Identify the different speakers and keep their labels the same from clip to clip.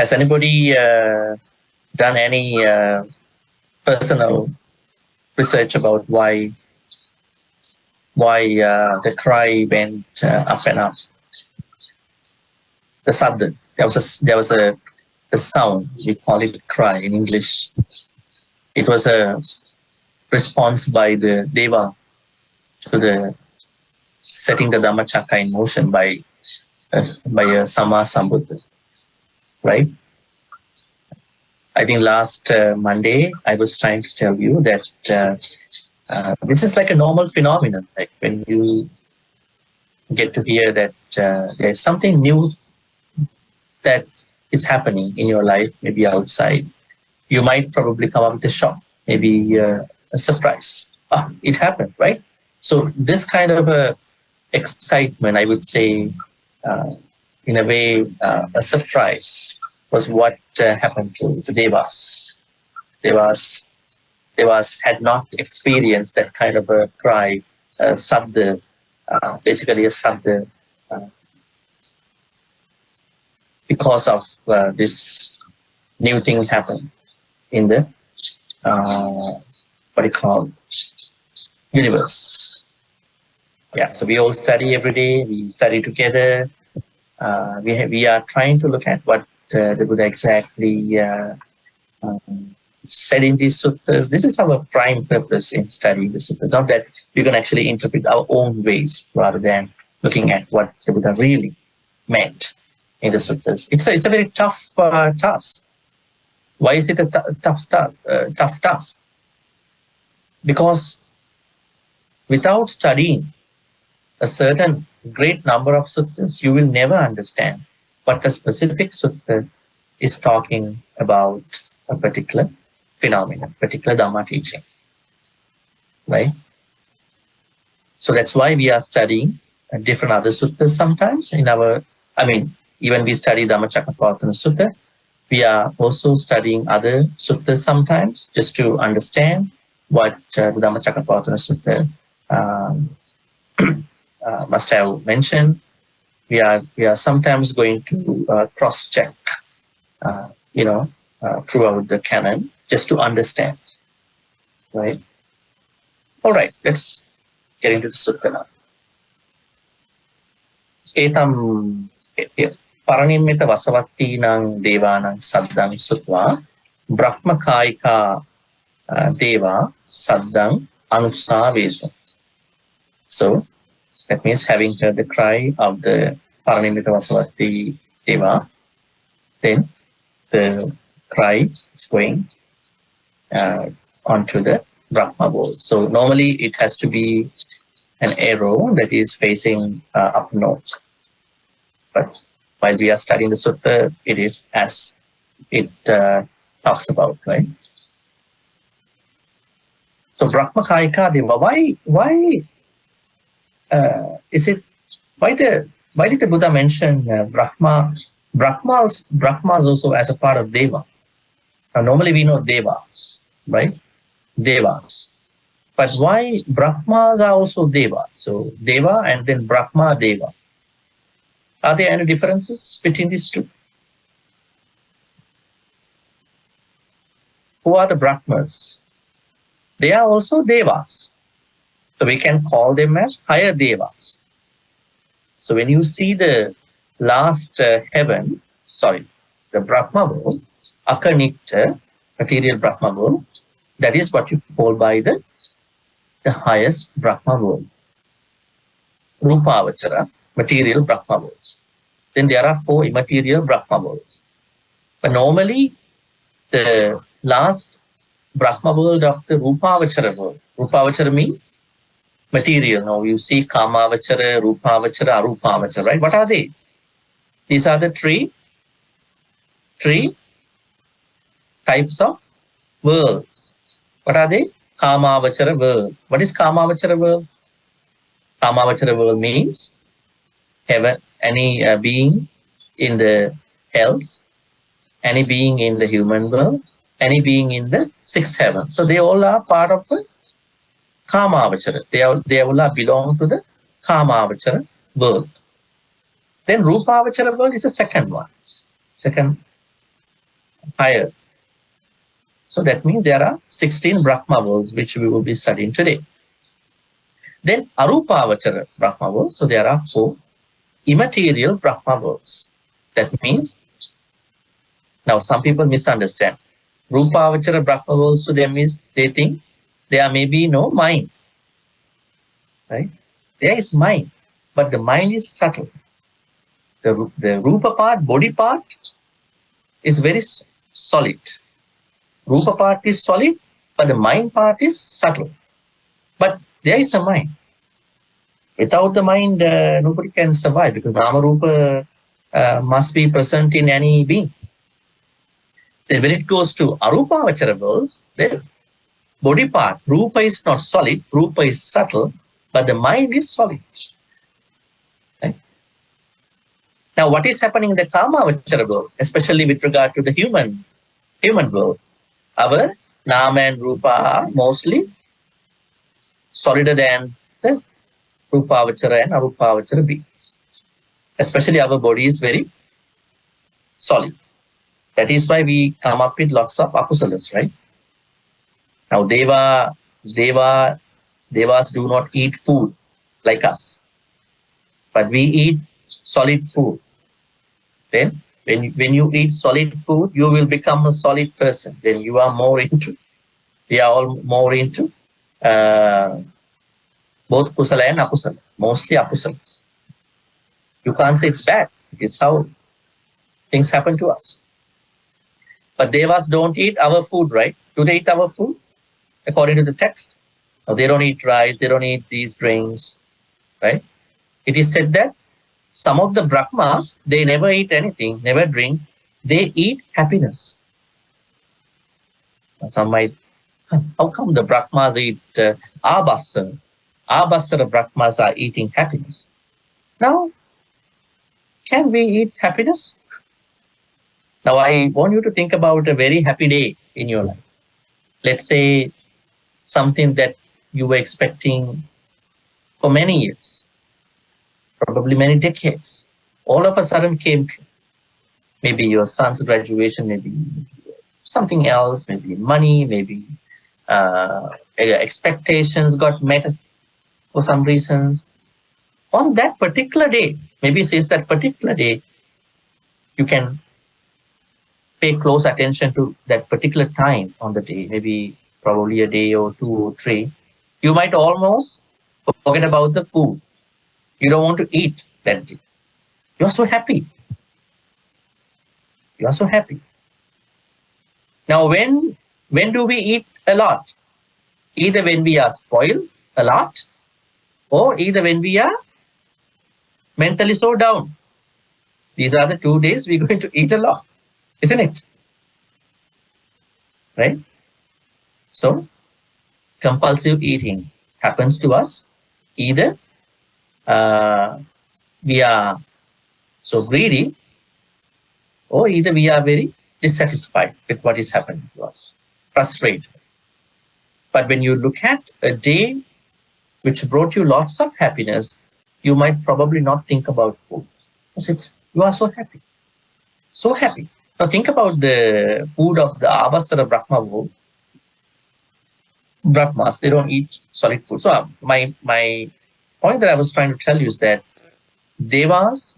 Speaker 1: Has anybody done any personal research about why the cry went up and up? The sadda. There was a sound. We call it cry in English. It was a response by the Deva to the setting the Dhammacakka in motion by a Sama Sambuddha, right? I think last Monday I was trying to tell you that this is like a normal phenomenon. Like when you get to hear that there's something new that is happening in your life, maybe outside, you might probably come up with a shock, maybe a surprise. It happened, right? So this kind of a excitement, I would say, in a way, a surprise was what happened to the Devas. Devas had not experienced that kind of a cry, sabda, basically a sabda, because of this new thing happened in the universe. Yeah, so we all study every day. We study together. We are trying to look at what the Buddha exactly said in these suttas. This is our prime purpose in studying the suttas. Not that we can actually interpret our own ways, rather than looking at what the Buddha really meant in the suttas. It's a very tough task. Why is it a tough task? Because without studying a certain great number of suttas, you will never understand what a specific sutta is talking about a particular phenomenon, particular Dhamma teaching, right? So that's why we are studying different other suttas sometimes even we study Dhammacakkapavattana Sutta, we are also studying other suttas sometimes just to understand what the Dhammacakkapavattana Sutta must have mentioned. We are sometimes going to cross-check, throughout the canon just to understand, right? All right, let's get into the sutta now. Etam Paranimita Vasavatinang Devanang Saddang Sutva Brahma Kaika Deva Saddang Anusavesu. So that means having heard the cry of the Paranimita Vasavati Deva, then the cry is going onto the Brahma bowl. So normally it has to be an arrow that is facing up north. But while we are studying the sutta, it is as it talks about, right? So Brahma Kaika Deva, why did the Buddha mention Brahma? Brahma's also as a part of Deva. Now, normally we know Devas, right? Devas. But why Brahmas are also Deva? So Deva and then Brahma Deva. Are there any differences between these two? Who are the Brahmas? They are also Devas. So we can call them as higher Devas. So when you see the last heaven, the Brahma world, Akarnita, material Brahma world, that is what you call by the highest Brahma world. Rupavachara, material Brahma worlds. Then there are 4 immaterial Brahma worlds. But normally, the last Brahma world of the Rupavachara world. Rupavachara means material. Now you see Kamavachara, Rupavachara, Arupavachara, right? What are they? These are the three types of worlds. What are they? Kamavachara world. What is Kamavachara world? Kamavachara world means heaven, any being in the hells, any being in the human world, any being in the 6th heaven. So they all are part of the Kamavachara. They all belong to the Kamavachara world. Then Rupavachara world is the second one. Second higher. So that means there are 16 Brahma worlds which we will be studying today. Then Arupavachara Brahma worlds. So there are 4 immaterial Brahma worlds. That means, now some people misunderstand. Rupavachara Brahma worlds to them is they think there may be no mind. Right? There is mind, but the mind is subtle. The Rupa part, body part, is very solid. Rupa part is solid, but the mind part is subtle. But there is a mind. Without the mind, nobody can survive because Nama Rupa must be present in any being. Then when it goes to Arupavachara worlds, the body part, Rupa is not solid, Rupa is subtle, but the mind is solid. Right? Now, what is happening in the Kamavachara world, especially with regard to the human world? Our Nama and Rupa are mostly solider than the Rupavachara and Arupavachara beings. Especially our body is very solid. That is why we come up with lots of akusalas, right? Now, devas do not eat food like us, but we eat solid food. Then, when you eat solid food, you will become a solid person. Then you are more into, we are all more into both kusala and akusala, mostly akusalas. You can't say it's bad. It is how things happen to us. But devas don't eat our food, right? Do they eat our food? According to the text. No, they don't eat rice, they don't eat these drinks, right? It is said that some of the Brahmas, they never eat anything, never drink. They eat happiness. Some might, how come the Brahmas eat Abhasara? Abhasara Brahmas are eating happiness. Now, can we eat happiness? Now, I want you to think about a very happy day in your life. Let's say something that you were expecting for many years, probably many decades, all of a sudden came true. Maybe your son's graduation, maybe something else, maybe money, maybe expectations got met for some reasons. On that particular day, maybe since that particular day, you can pay close attention to that particular time on the day, maybe probably a day or 2 or 3. You might almost forget about the food. You don't want to eat that day. You are so happy. You are so happy. Now, when do we eat a lot? Either when we are spoiled a lot, or either when we are mentally so down. These are the 2 days we're going to eat a lot, isn't it? Right? So, compulsive eating happens to us. Either we are so greedy, or either we are very dissatisfied with what is happening to us, frustrated. But when you look at a day which brought you lots of happiness, you might probably not think about food. Because you are so happy. So happy. Now think about the food of the Avasara Brahma world. Brahmas, they don't eat solid food. So my point that I was trying to tell you is that Devas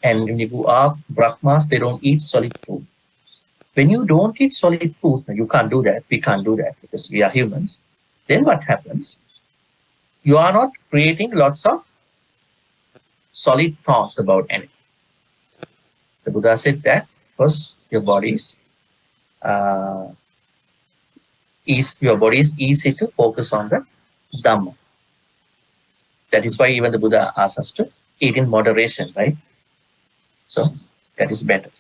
Speaker 1: and when you are Brahmas, they don't eat solid food. When you don't eat solid food, you can't do that. We can't do that because we are humans. Then what happens? You are not creating lots of solid thoughts about anything. The Buddha said that first your body is easy to focus on the Dhamma. That is why even the Buddha asks us to eat in moderation, right? So that is better.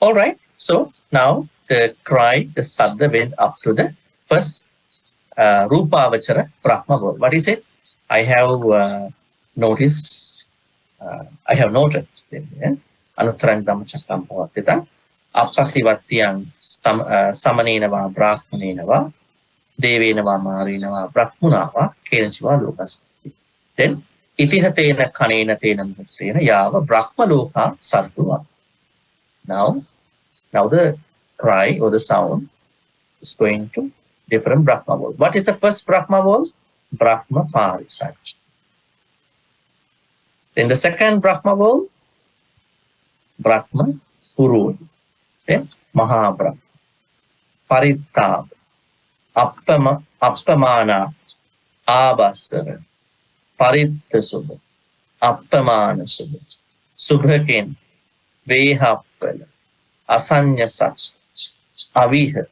Speaker 1: All right. So now the cry, the Sadda went up to the first Rupavachara Brahma world. What is it? I have noticed, I have noted. Anuttarang Dhammacakkappavattana Appativattiyang Samanenava Brahmanenava Devenava Marinava Brahmunava Kenachiva Lokaspati. Then Itihatena Kanena Tena Muttena Yava Brahma Loka Sartuva. Now, Now the cry or the sound is going to different Brahma world. What is the first Brahma world? Brahma Parisaj. Then the second Brahma world, Brahma Purud. Then Maha Brahma. Paritab. Appamana. Abasara. Paritta Subha. Appamana Subha. Subha Kin. Vehappala. Asanyasa. Aviha.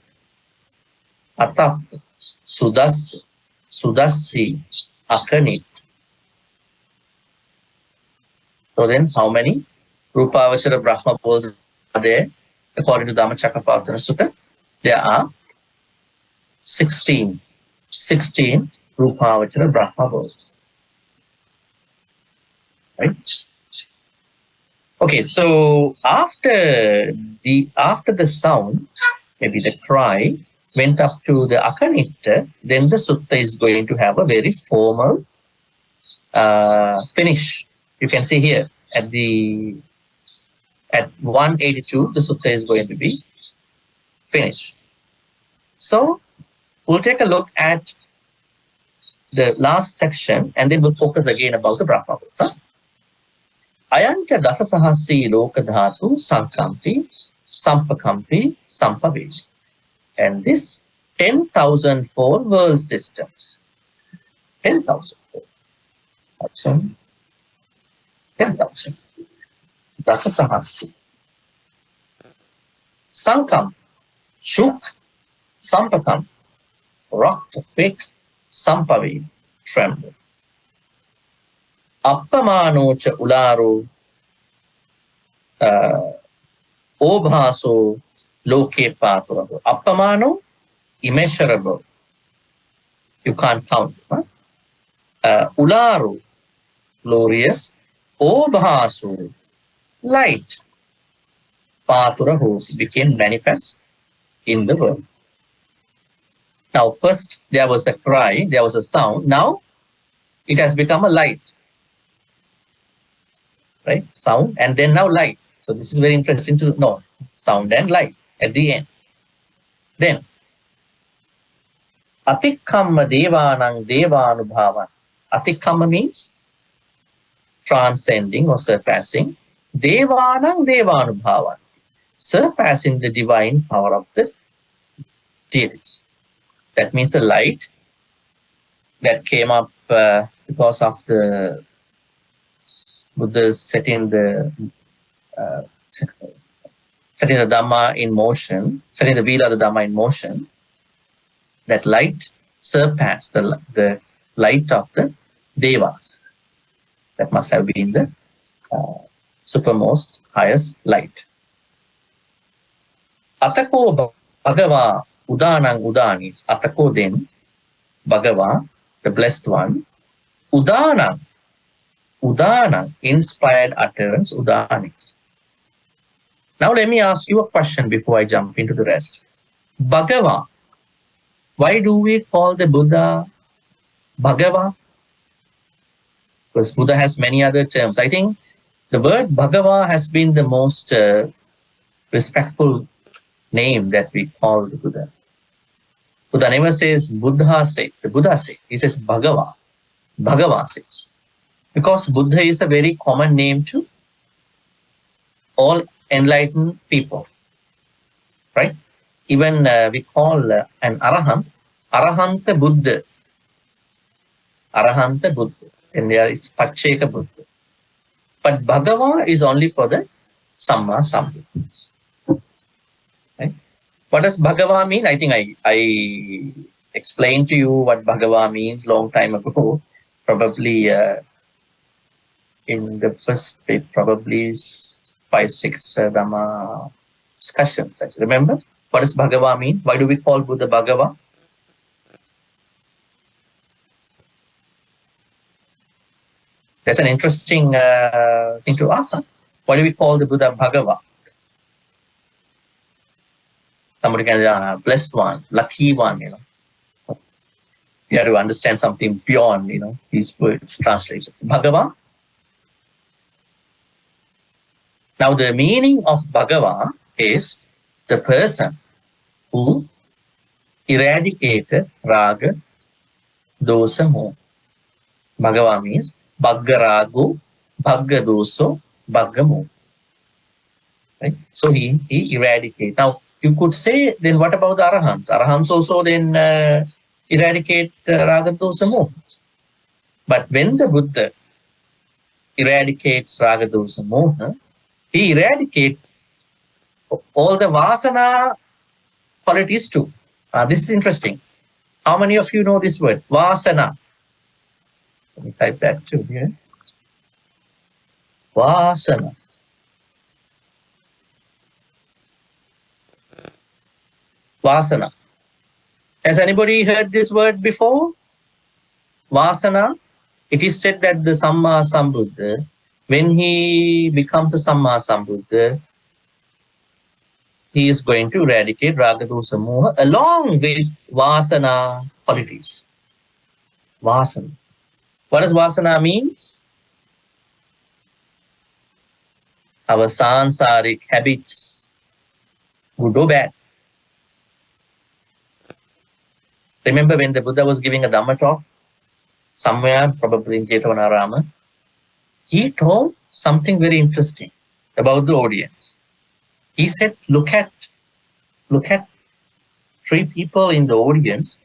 Speaker 1: Atap. Sudas. Sudasi. Akanit. So then, how many Rupavachara Brahma worlds are there? According to Dhammacakkappavattana Sutta, there are 16 Rupavachara Brahma worlds. Right? Okay, so after the sound, maybe the cry went up to the Akanitta, then the sutta is going to have a very formal finish. You can see here at 182, the sutta is going to be finished. So we'll take a look at the last section and then we'll focus again about the Brahma worlds. Ayanta dasasahasi lokadhatu sankampi, sampakampi, sampavedi. And this 10,004 world systems. 10,004. 10,000. Dasasahasi. Sankam, shook, sampakam, rocked, quake, sampavi, tremble. Appamano cha ularu, obhaso, loke paturabo. Appamano, immeasurable. You can't count. Huh? Ularu, glorious. Obhasu, light. Patura hosi became manifest in the world. Now, first there was a cry, there was a sound. Now it has become a light. Right? Sound and then now light. So this is very interesting to know. Sound and light at the end. Then Atikkamma devanang devanubhavan. Atikkamma means transcending or surpassing. Devanang devanubhavan. Surpassing the divine power of the deities. That means the light that came up because of the Buddha setting the Dhamma in motion, setting the wheel of the Dhamma in motion. That light surpassed the light of the Devas. That must have been the supermost, highest light. Atako Bhagava Udanang Udanis. Atako then, Bhagava, the blessed one. Udanang. Udanang, inspired utterance, Udanis. Now let me ask you a question before I jump into the rest. Bhagava. Why do we call the Buddha Bhagava? Because Buddha has many other terms. I think the word Bhagava has been the most respectful name that we call the Buddha. Buddha never says Buddha say, the Buddha say. He says Bhagava. Bhagava says. Because Buddha is a very common name to all enlightened people. Right? Even we call an Arahant, Arahanta Buddha. Arahanta Buddha. And there is Pacheka Buddha. But Bhagava is only for the Samma Sambuddhas. Right? What does Bhagava mean? I think I explained to you what Bhagava means long time ago. Probably in the first bit, probably 5-6 Dhamma discussions. Remember? What does Bhagava mean? Why do we call Buddha Bhagava? That's an interesting thing to ask. Huh? Why do we call the Buddha Bhagava? Somebody can say, blessed one, lucky one, you know. You have to understand something beyond, you know, these words, translations. Bhagava. Now the meaning of Bhagava is the person who eradicated raga, dosa, moha. Bhagava means bhagga rago, bhagga doso, bhagga moha. Right? So he eradicated. Now, you could say, then what about the Arahants? Arahants also then eradicate raga, dosa, moha. But when the Buddha eradicates raga, dosa, moha, he eradicates all the vasana qualities too. This is interesting. How many of you know this word? Vasana. Let me type that too here. Vasana. Vasana. Has anybody heard this word before? Vasana. It is said that the Samma Sambuddha, when he becomes a Samma Sambuddha, he is going to eradicate raga, dosa, moha along with vasana qualities. Vasana. What does vasana means? Our sansaric habits, good or bad. Remember when the Buddha was giving a Dhamma talk, somewhere, probably in Jetavana, he told something very interesting about the audience. He said, look at 3 people in the audience.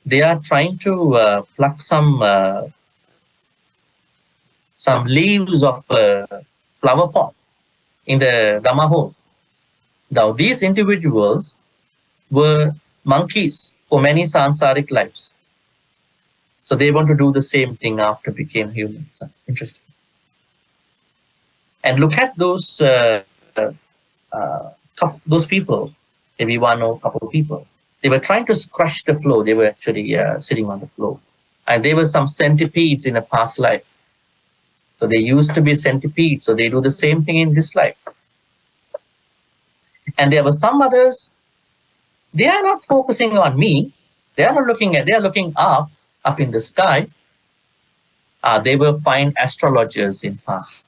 Speaker 1: They are trying to pluck some leaves of flower pot in the Dhamma hall. Now, these individuals were monkeys for many sansaric lives. So they want to do the same thing after became humans. Interesting. And look at those people, maybe one or couple of people. They were trying to crush the floor. They were actually sitting on the floor. And they were some centipedes in a past life. So they used to be centipedes. So they do the same thing in this life. And there were some others, they are not focusing on me. They are not looking at, they are looking up in the sky. They were fine astrologers in past.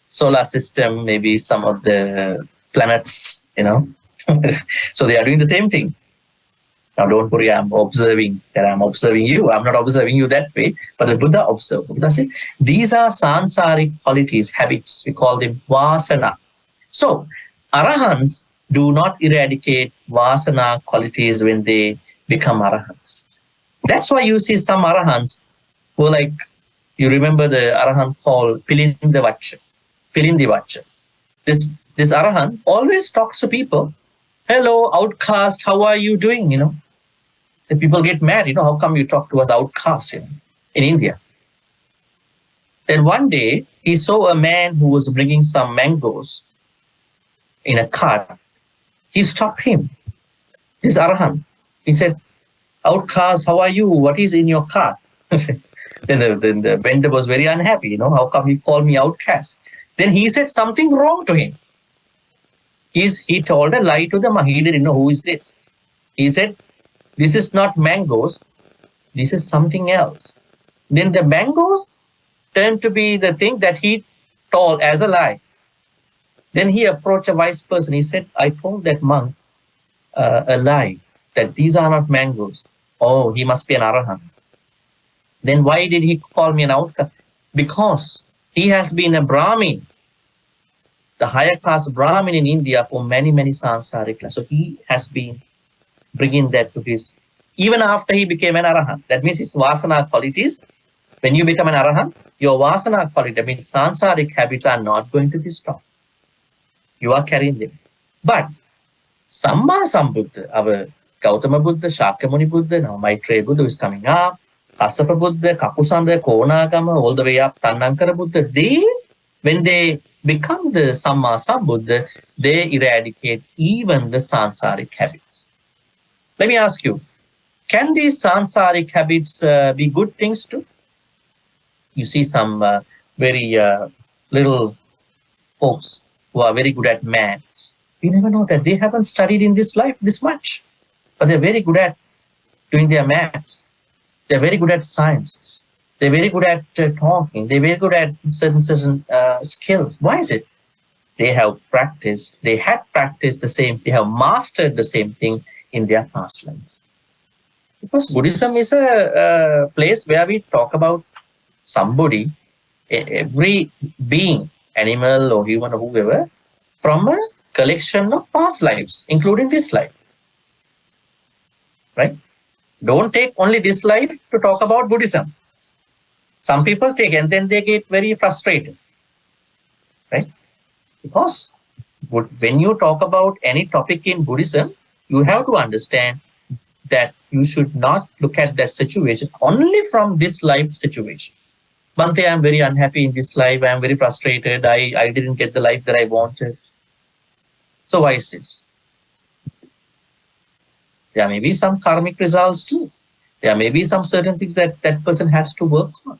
Speaker 1: Solar system, maybe some of the planets, So they are doing the same thing. Now don't worry, I'm observing you. I'm not observing you that way, but the Buddha observed. Buddha said, these are sansaric qualities, habits. We call them vasana. So Arahants do not eradicate vasana qualities when they become Arahants. That's why you see some Arahants who are like, you remember the Arahant called Pilindivacha. This Arahant always talks to people. Hello, outcast, how are you doing? The people get mad, how come you talk to us outcast in India? Then one day, he saw a man who was bringing some mangoes in a cart. He stopped him, this Arahant. He said, outcast, how are you? What is in your cart? Then the vendor was very unhappy, how come you call me outcast? Then he said something wrong to him. He told a lie to the Maha. He didn't know who is this. He said, this is not mangoes, this is something else. Then the mangoes turned to be the thing that he told as a lie. Then he approached a wise person. He said, I told that monk a lie, that these are not mangoes. Oh, he must be an Arahant. Then why did he call me an outcast? Because he has been a Brahmin, the higher caste Brahmin in India for many, many sansaric lives. So he has been bringing that to his, even after he became an Arahant. That means his vasana qualities, when you become an Arahant, your vasana quality, that means sansaric habits are not going to be stopped. You are carrying them. But Samma Sambuddha, our Gautama Buddha, Shakyamuni Buddha, now Maitreya Buddha is coming up, Kassapa Buddha, Kapusanda, Konagama, all the way up, Tannankara Buddha, when they become the Samma Sambuddha, they eradicate even the sansaric habits. Let me ask you, can these sansaric habits be good things too? You see some very little folks who are very good at maths. You never know that they haven't studied in this life this much, but they're very good at doing their maths. They're very good at sciences. They're very good at talking. They're very good at certain skills. Why is it? they have practiced, they had practiced the same, they have mastered the same thing in their past lives. Because Buddhism is a place where we talk about somebody, every being, animal or human or whoever, from a collection of past lives, including this life. Right? Don't take only this life to talk about Buddhism. Some people take and then they get very frustrated. Right? Because when you talk about any topic in Buddhism, you have to understand that you should not look at that situation only from this life situation. Bhante, I'm very unhappy in this life. I'm very frustrated. I didn't get the life that I wanted. So why is this? There may be some karmic results too. There may be some certain things that that person has to work on.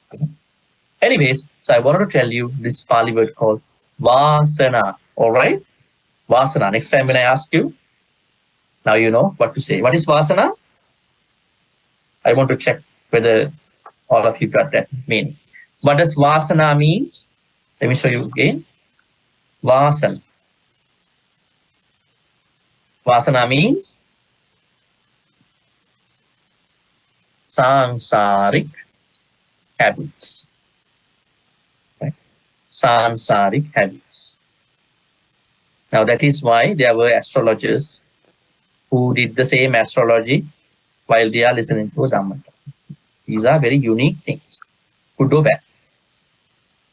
Speaker 1: Anyways, so I wanted to tell you this Pali word called Vasana. All right? Vasana. Next time when I ask you, now you know what to say. What is Vasana? I want to check whether all of you got that meaning. What does Vasana means? Let me show you again. Vasana. Vasana means sansarik habits. Right? Sansarik habits. Now that is why there were astrologers who did the same astrology while they are listening to Dhamma. These are very unique things. Good or bad.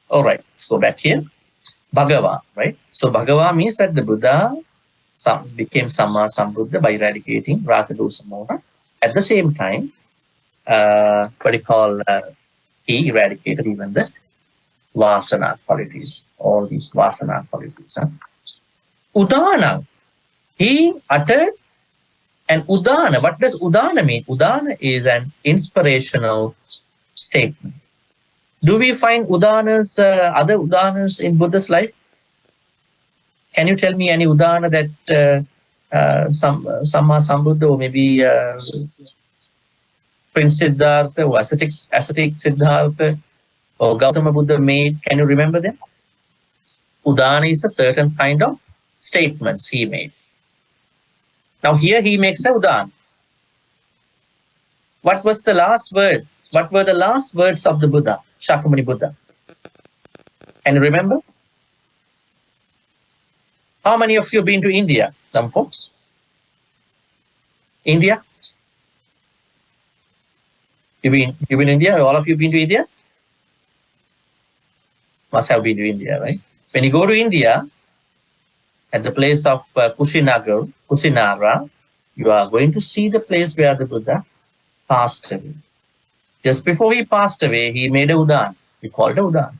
Speaker 1: All right, let's go back here. Bhagava, right? So Bhagava means that the Buddha became Samma Sambuddha by eradicating Raga, Dosa, Moha. At the same time, he eradicated even the Vasana qualities, all these Vasana qualities. Udana, he uttered an Udana. What does Udana mean? Udana is an inspirational statement. Do we find Udanas, other Udanas in Buddha's life? Can you tell me any Udana that Samma Sambuddha or maybe Prince Siddhartha or ascetic Siddhartha or Gautama Buddha made? Can you remember them? Udana is a certain kind of statements he made. Now here he makes a Udana. What was the last word? What were the last words of the Buddha, Shakyamuni Buddha? Can you remember? How many of you have been to India, some folks? India? You've been to India? All of you been to India? Must have been to India, right? When you go to India, at the place of Kusinara, you are going to see the place where the Buddha passed away. Just before he passed away, he made a Udana. He called it a Udana.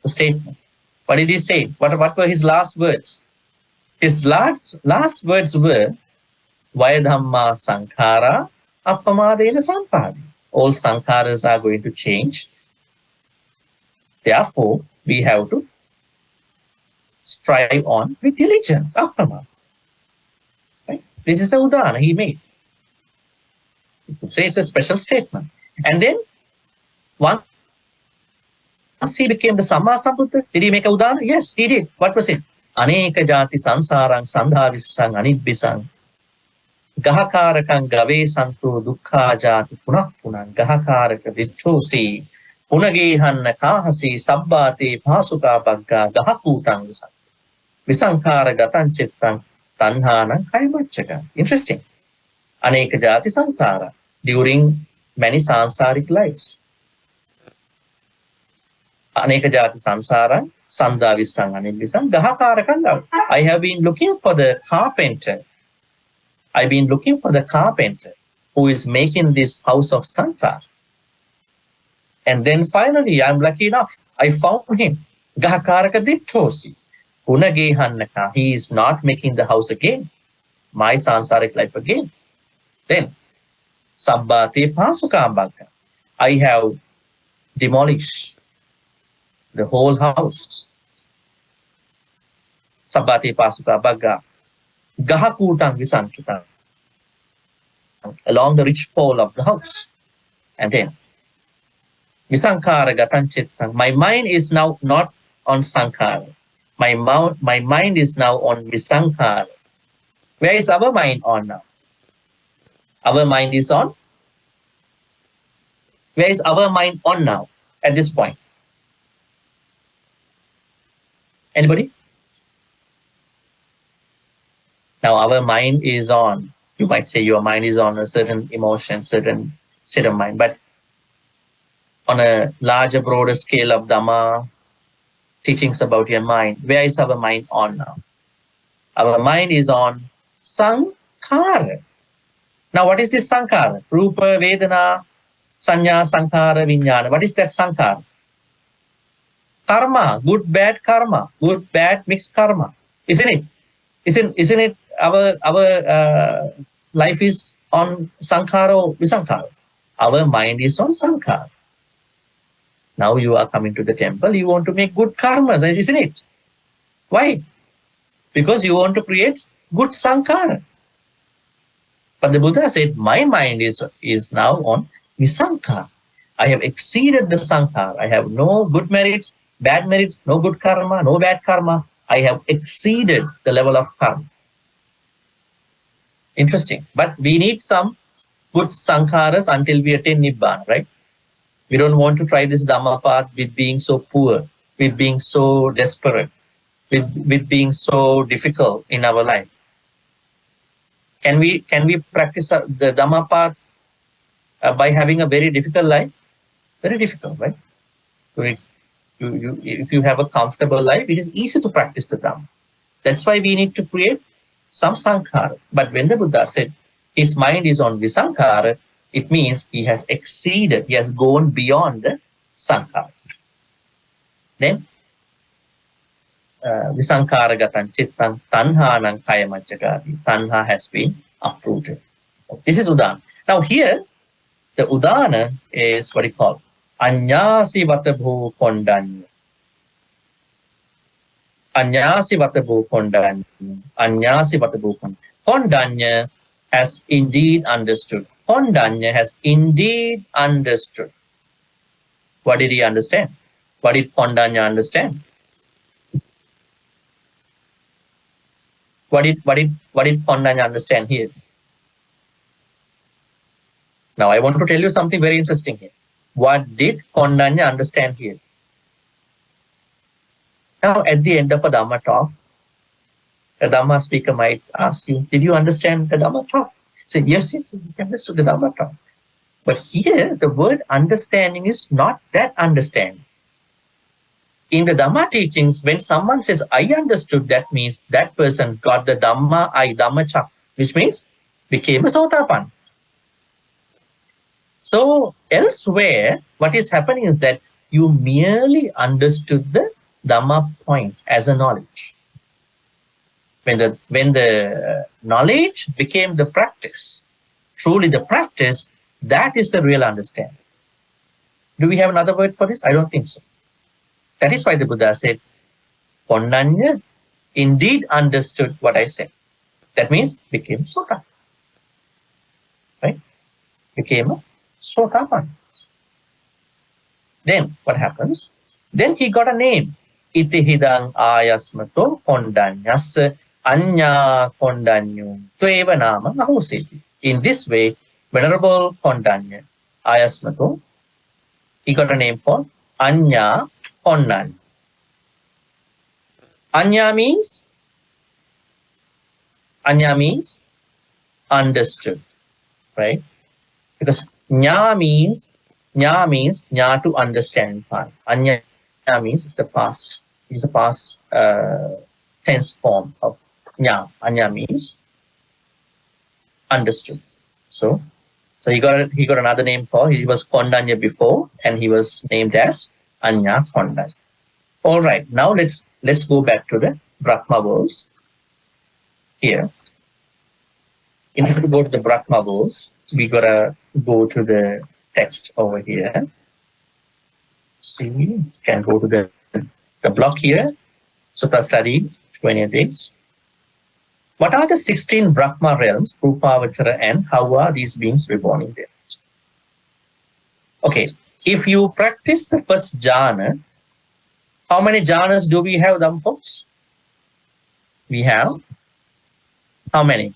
Speaker 1: A statement. What did he say? What were his last words? His last words were, Vaya Dhamma Sankhara Appamadena Sampadi. All Sankharas are going to change. Therefore, we have to strive on with diligence. Appama. Right? This is a Udana he made. You could say it's a special statement. And then, once he became the Samma Sambuddha, did he make a Udana? Yes, he did. What was it? Aneka jati sansarang sandhavisang anibbisang gahakaraka gave santo dukkha jati punakpunang gahakaraka vittosi punagehanna kahasi sabbate pasuka bagga gahakutang visankara gatan chittang tanhanang kaimachaka. Interesting. Aneka jati sansara, during many sansaric lives. Aneka jati sansara, sandhavisang anibbisang gahakarakang. I have been looking for the carpenter. I've been looking for the carpenter who is making this house of sansara. And then finally, I'm lucky enough, I found him. Gahakaraka dittosi. Punagehannaka. He is not making the house again. My sansaric life again. Then, sabbate pasukambaka. I have demolished the whole house. Sabbate pasukambaka. Gahakutang visankitang. Along the ridge pole of the house. And then, Visankara gatan chittang. My mind is now not on Sankara. My mind is now on Visankhara. Where is our mind on now? Our mind is on. Where is our mind on now at this point? Anybody? Now our mind is on. You might say your mind is on a certain emotion, certain state of mind, but on a larger, broader scale of Dhamma teachings about your mind, where is our mind on now? Our mind is on Sankhara. Now, what is this Sankhara? Rupa, Vedana, Sanya, Sankhara, Vijnana. What is that Sankhara? Karma, good, bad karma, good, bad, mixed karma. Isn't it? Isn't it our life is on Sankhara or Visankhara? Our mind is on Sankhara. Now you are coming to the temple, you want to make good karmas, isn't it? Why? Because you want to create good Sankhara. But the Buddha said, my mind is now on Visankhara. I have exceeded the Sankhara. I have no good merits, bad merits, no good karma, no bad karma. I have exceeded the level of karma. Interesting. But we need some good Sankharas until we attain Nibbana, right? We don't want to try this Dhamma path with being so poor, with being so desperate, with being so difficult in our life. Can we practice the Dhamma path by having a very difficult life? Very difficult, right? So if you have a comfortable life, it is easy to practice the Dhamma. That's why we need to create some Sankharas. But when the Buddha said his mind is on Visankhara, it means he has exceeded, he has gone beyond the Sankharas. Then, Visankhara gatan chittang tanhanang kayamajjagati. Tanha has been uprooted. This is Udana. Now here, the Udana is what he called Anyasi vatabhu Kondanna. Anyasi vatabhu Kondanna. Anyasi vatabhu Kondanna. Kondanna has indeed understood. Kondanna has indeed understood. What did he understand? What did Kondanna understand? What did Kondanna understand here? Now I want to tell you something very interesting here. What did Kondanna understand here? Now at the end of a Dhamma talk, a Dhamma speaker might ask you, did you understand the Dhamma talk? Say, yes, you understood the Dhamma talk. But here, the word understanding is not that understanding. In the Dhamma teachings, when someone says, I understood, that means that person got the Dhamma, Dhammacakkappavattana, which means became a Sotapatti. So elsewhere, what is happening is that you merely understood the Dhamma points as a knowledge. When the knowledge became the practice, truly the practice, that is the real understanding. Do we have another word for this? I don't think so. That is why the Buddha said, Kondanna indeed understood what I said. That means became Sotapatti. Right? Became a Sotapatti. Then what happens? Then he got a name. Itihidang ayasmato Kondanyasa Anya Kondanyu Tveva Nama Mahoseti. In this way, Venerable Kondanna Ayasmato, he got a name called Anya Kondanna. Anya means understood, right? Because Nya means Nya to understand part. Anya means it's the past. It's the past tense form of Nya. Anya means understood. So he got another name called. He was Kondanna before, and he was named as Anya Kondanna. All right. Now let's go back to the Brahma worlds. Here, in order to go to the Brahma worlds, we gotta go to the text over here. See, can go to the block here. Sutta study 20 days. What are the 16 Brahma realms, Rupavachara, and how are these beings reborn in them? Okay, if you practice the first jhana, How many jhanas do we have, folks? We have how many?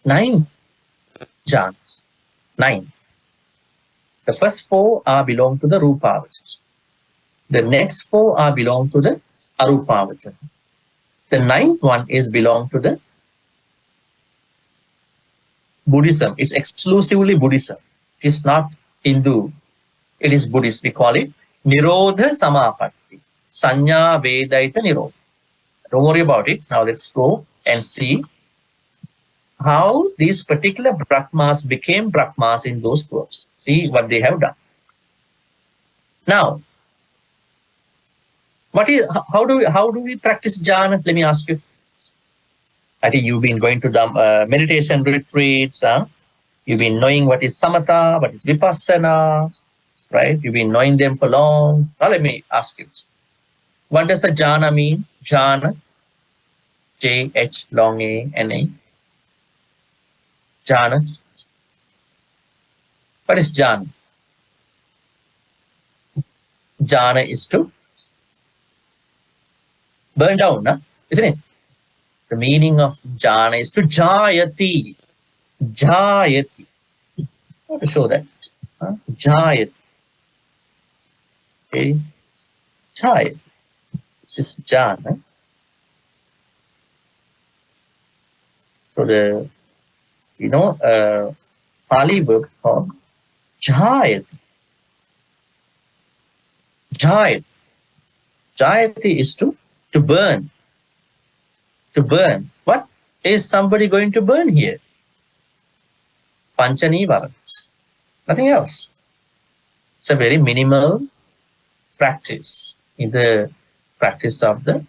Speaker 1: 9 jhanas. 9. The first 4 are belong to the Rupavachana. The next 4 are belong to the Arupavachana. The 9th one is belong to the Buddhism. It's exclusively Buddhism. It's not Hindu. It is Buddhist. We call it Nirodha Samapatti. Sanya Vedaita Nirodha. Don't worry about it. Now let's go and see how these particular Brahmas became Brahmas in those groups. See what they have done. Now, how do we practice jhana? Let me ask you. I think you've been going to the meditation retreats. You've been knowing what is samatha, what is vipassana, right? You've been knowing them for long. Now let me ask you. What does a jhana mean? Jhana, J-H long A-N-A. Jhana. What is jhana? Jhana is to burn down, isn't it? The meaning of jhana is to jayati. Jayati. I want to show that. Jayati. Okay. Jayati. This is jhana. So the, Pali word called jayati. Jayati. Jayati is to burn. To burn. What is somebody going to burn here? Panchanivaras. Nothing else. It's a very minimal practice in the practice of the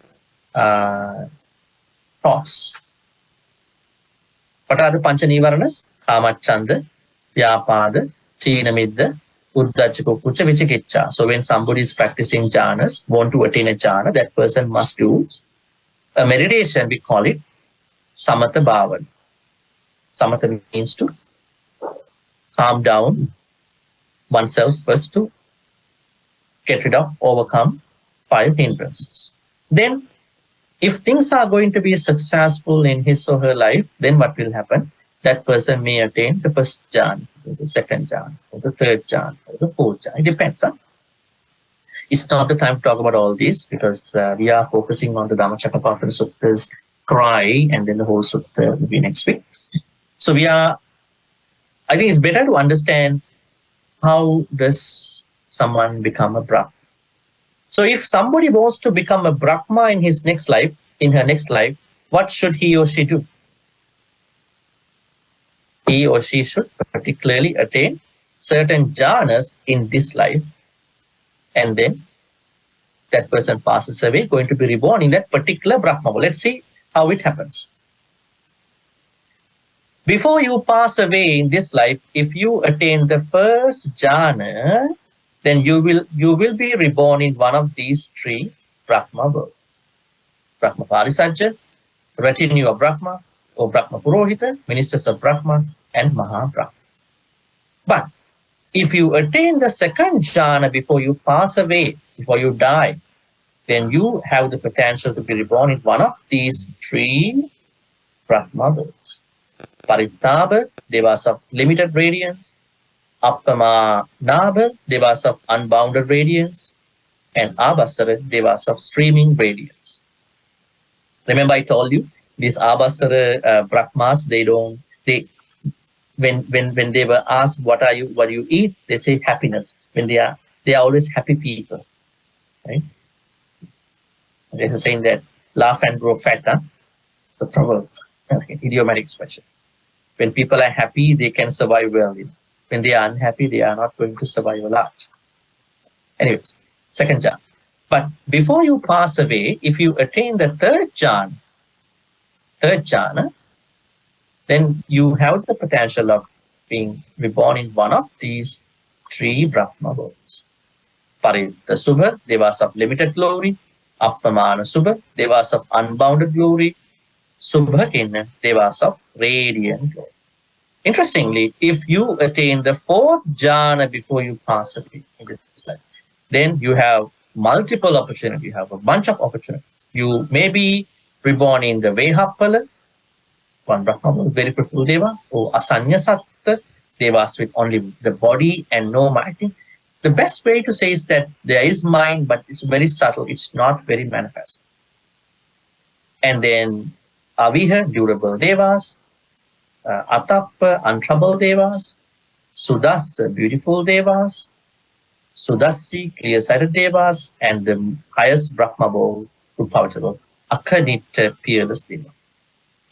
Speaker 1: thoughts. What are the Panchanivaranas? Kamachanda, Vyapada, Chinamidda, Uddhacca, Puja, Vicikiccha. So when somebody is practicing jhanas, want to attain a jhana, that person must do a meditation. We call it Samatha Bhavana. Samatha means to calm down oneself first, to get rid of, overcome 5 hindrances. Then, if things are going to be successful in his or her life, then what will happen? That person may attain the first jhana, or the second jhana, or the third jhana, or the fourth jhana. It depends. It's not the time to talk about all this, because we are focusing on the Dhammacakkappavattana Sutta's cry, and then the whole Sutta will be next week. So I think it's better to understand how does someone become a Brahma. So if somebody wants to become a Brahma in his next life, in her next life, what should he or she do? He or she should particularly attain certain jhanas in this life, and then that person passes away, going to be reborn in that particular Brahma. Let's see how it happens. Before you pass away in this life, if you attain the first jhana, then you will be reborn in one of these 3 Brahma worlds. Brahma Parisajja, retinue of Brahma, or Brahma Purohita, ministers of Brahma, and Maha Brahma. But if you attain the second jhana before you pass away, before you die, then you have the potential to be reborn in one of these 3 Brahma worlds. Paritaba, devas of limited radiance. Appama Naba, devas of unbounded radiance. And Abhasara, devas of streaming radiance. Remember I told you, these Abhasara Brahmas, when they were asked, what do you eat? They say happiness. When they are always happy people. Right? They're saying that laugh and grow fat, It's a proverb, idiomatic expression. When people are happy, they can survive well. When they are unhappy, they are not going to survive a lot. Anyways, second jhana. But before you pass away, if you attain the third jhana, then you have the potential of being reborn in one of these 3 Brahma worlds. Parita Subha, devas of limited glory. Appamana Subha, devas of unbounded glory. Subha Kin, devas of radiant glory. Interestingly, if you attain the 4th jhana before you pass away in this life, then you have multiple opportunities. You have a bunch of opportunities. You may be reborn in the Vehappala, one Brahma, very beautiful Deva, or Asanya Satta, Devas with only the body and no mind. I think the best way to say is that there is mind, but it's very subtle. It's not very manifest. And then Aviha, durable Devas, Atappa, untroubled Devas, Sudasa, beautiful Devas, Sudasi, clear-sighted Devas, and the highest Brahma bowl, Rupavatara, Akanita, peerless Deva.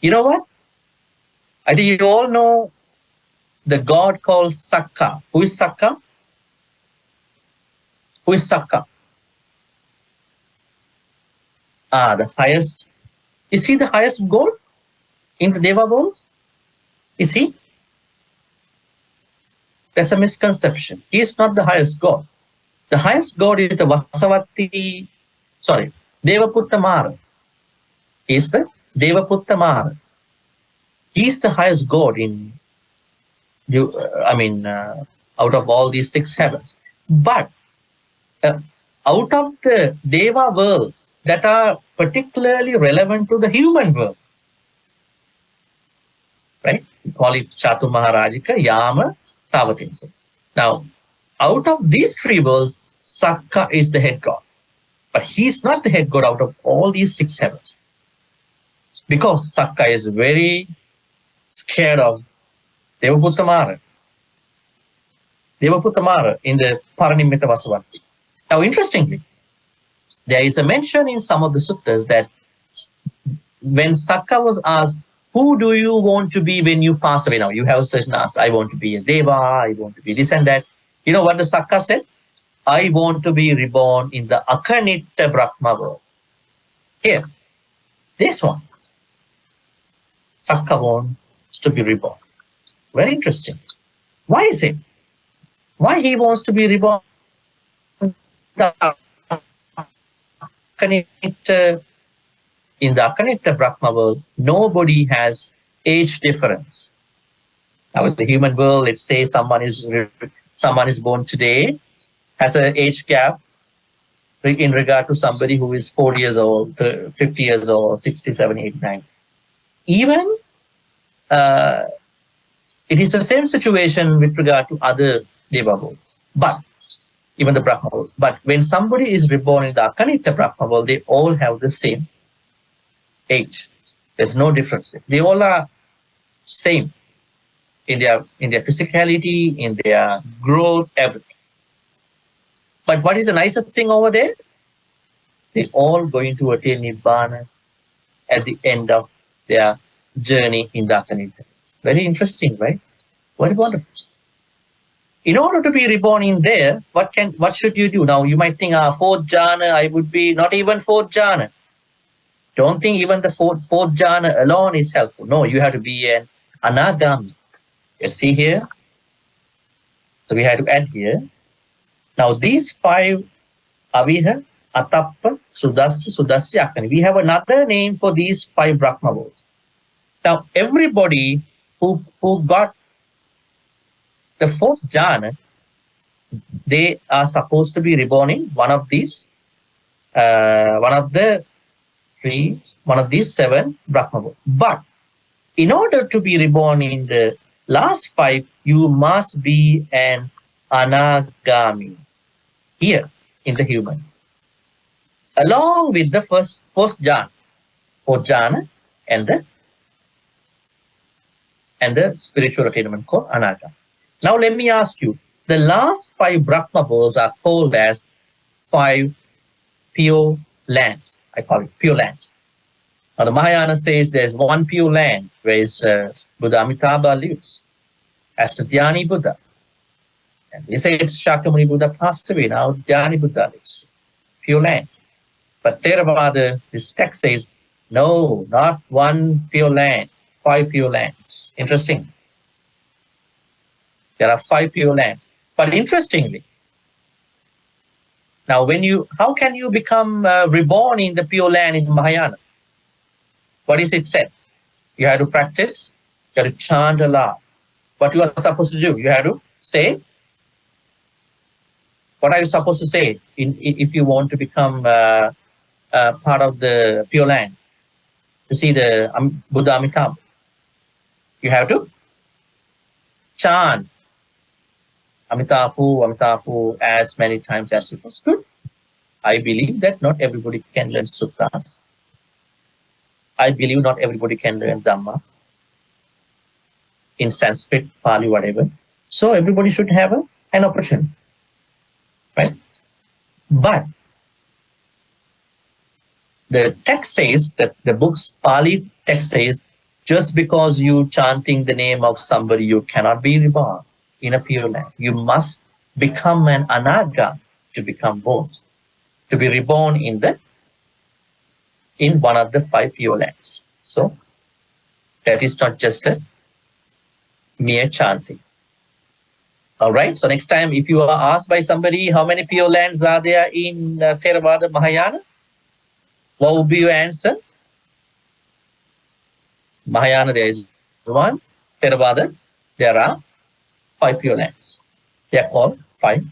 Speaker 1: You know what? I think you all know the god called Sakka. Who is Sakka? Who is Sakka? The highest. Is he the highest god in the Deva bowls? Is he? That's a misconception. He is not the highest god. The highest god is the Devaputta Mara. He is the Devaputta Mara. He is the highest god in, out of all these 6 heavens. But out of the Deva worlds that are particularly relevant to the human world, right? We call it Chatu Maharajika, Yama, Tavatinsa. Now, out of these 3 worlds, Sakka is the head god. But he's not the head god out of all these 6 heavens. Because Sakka is very scared of Devaputta Mara. Devaputta Mara in the Paranimitta Vasavatti. Now, interestingly, there is a mention in some of the suttas that when Sakka was asked, who do you want to be when you pass away? Now, you have certain answers. I want to be a Deva, I want to be this and that. You know what the Sakka said? I want to be reborn in the Akanitta Brahma world. Here, this one. Sakka wants to be reborn. Very interesting. Why is it? Why he wants to be reborn? In the Akanitta Brahma world, nobody has age difference. Now, in the human world, let's say someone is born today, has an age gap in regard to somebody who is 40 years old, 50 years old, 60, 70, 89. Even it is the same situation with regard to other Deva world, but even the Brahma world. But when somebody is reborn in the Akanitta Brahma world, they all have the same age. There's no difference. They all are same in their physicality, in their growth, everything. But what is the nicest thing over there? They all going to attain Nibbana at the end of their journey in the Akanitta. Very interesting, right? Very wonderful. In order to be reborn in there, what should you do? Now you might think, 4th jhana, I would be not even 4th jhana. Don't think even the fourth jhana alone is helpful. No, you have to be an anagami. You see here? So we have to add here. Now these 5, Aviha, Atappa, Sudasya, Akani. We have another name for these 5 Brahma worlds. Now everybody who got the 4th jhana, they are supposed to be reborn in one of these, one of these 7 Brahma worlds. But in order to be reborn in the last 5, you must be an anagami here in the human, along with the fourth jhana, 4th jhana, and the spiritual attainment called anagami. Now let me ask you, the last 5 Brahma worlds are called as 5 pure lands. I call it pure lands. Now the Mahayana says there's one pure land where Buddha Amitabha lives as the Dhyani Buddha. And we say it's Shakyamuni Buddha passed away, now Dhyani Buddha lives. Pure land. But Theravada, this text says, no, not one pure land, 5 pure lands. Interesting. There are 5 pure lands. But interestingly, now how can you become reborn in the pure land in Mahayana? What is it said? You have to practice, you have to chant a lot. What you are supposed to do? You have to say, What are you supposed to say if you want to become part of the Pure Land? To see the Buddha Amitabha, you have to chant Amitabha, Amitabha as many times as it was good. I believe that not everybody can learn suttas. I believe not everybody can learn Dhamma in Sanskrit, Pali, whatever. So everybody should have an opportunity, right? But the text says that the book's Pali text says, just because you chanting the name of somebody, you cannot be reborn in a Pure Land. You must become an anaga to become born, to be reborn in one of the 5 Pure Lands. So that is not just a mere chanting. All right. So next time, if you are asked by somebody how many Pure Lands are there in Theravada Mahayana, what would be your answer? Mahayana, there is 1. Theravada, there are 5 Pure Lands. They are called 5.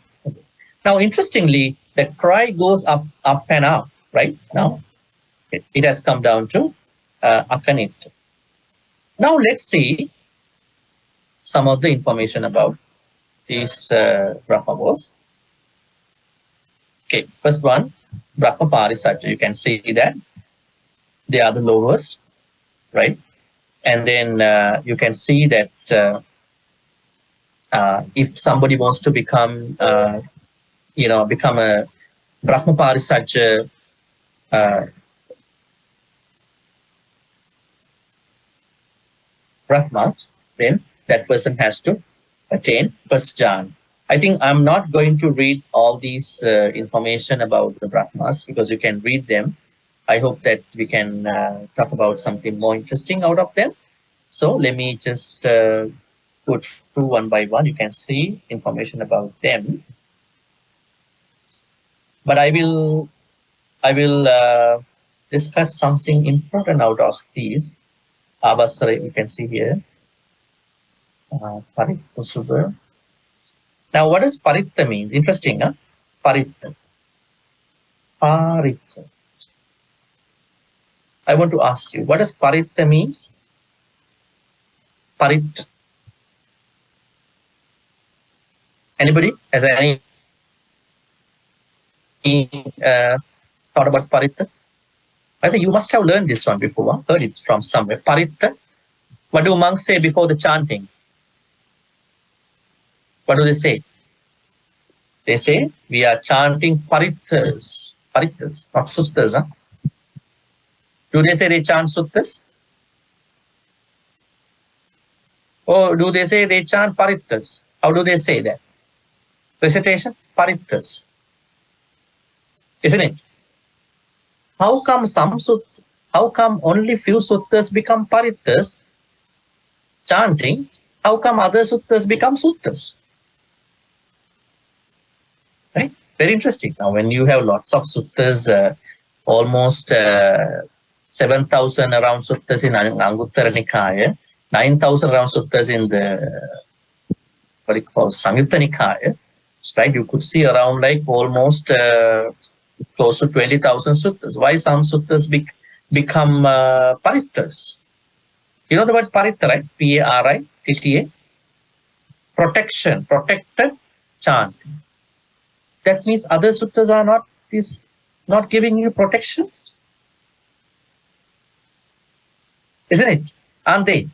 Speaker 1: Now, interestingly, the cry goes up and up, right? Now, it has come down to Akanit. Now, let's see some of the information about these Brahmavos. Okay, first one, Brahma Parisatya. You can see that they are the lowest, right? And then you can see that if somebody wants to become, become a Brahma Parisatya Brahma, then that person has to attain first jhana. I think I'm not going to read all these information about the Brahmas because you can read them. I hope that we can talk about something more interesting out of them. So let me just go through one by one. You can see information about them. But I will discuss something important out of these. Abhasara, you can see here. Paritta. Now, what does paritta mean? Interesting, huh? Paritta. Paritta. I want to ask you, what does paritta means? Paritta. Anybody has any thought about paritta? I think you must have learned this one before, huh? Heard it from somewhere. Paritta. What do monks say before the chanting? What do they say? They say, we are chanting parittas. Parittas, not suttas. Huh? Do they say they chant suttas? Or do they say they chant parittas? How do they say that? Recitation? Parittas. Isn't it? How come how come only few suttas become parittas? Chanting. How come other suttas become suttas? Right? Very interesting. Now, when you have lots of suttas, almost 7,000 around suttas in Anguttara Nikaya, 9,000 around suttas in the what you call Samyutta Nikaya, right? You could see around like almost close to 20,000 suttas. Why some suttas become parittas? You know the word paritta, right? P-A-R-I-T-T-A. Protection, protected chanting. That means other suttas are not giving you protection. Isn't it? Aren't they?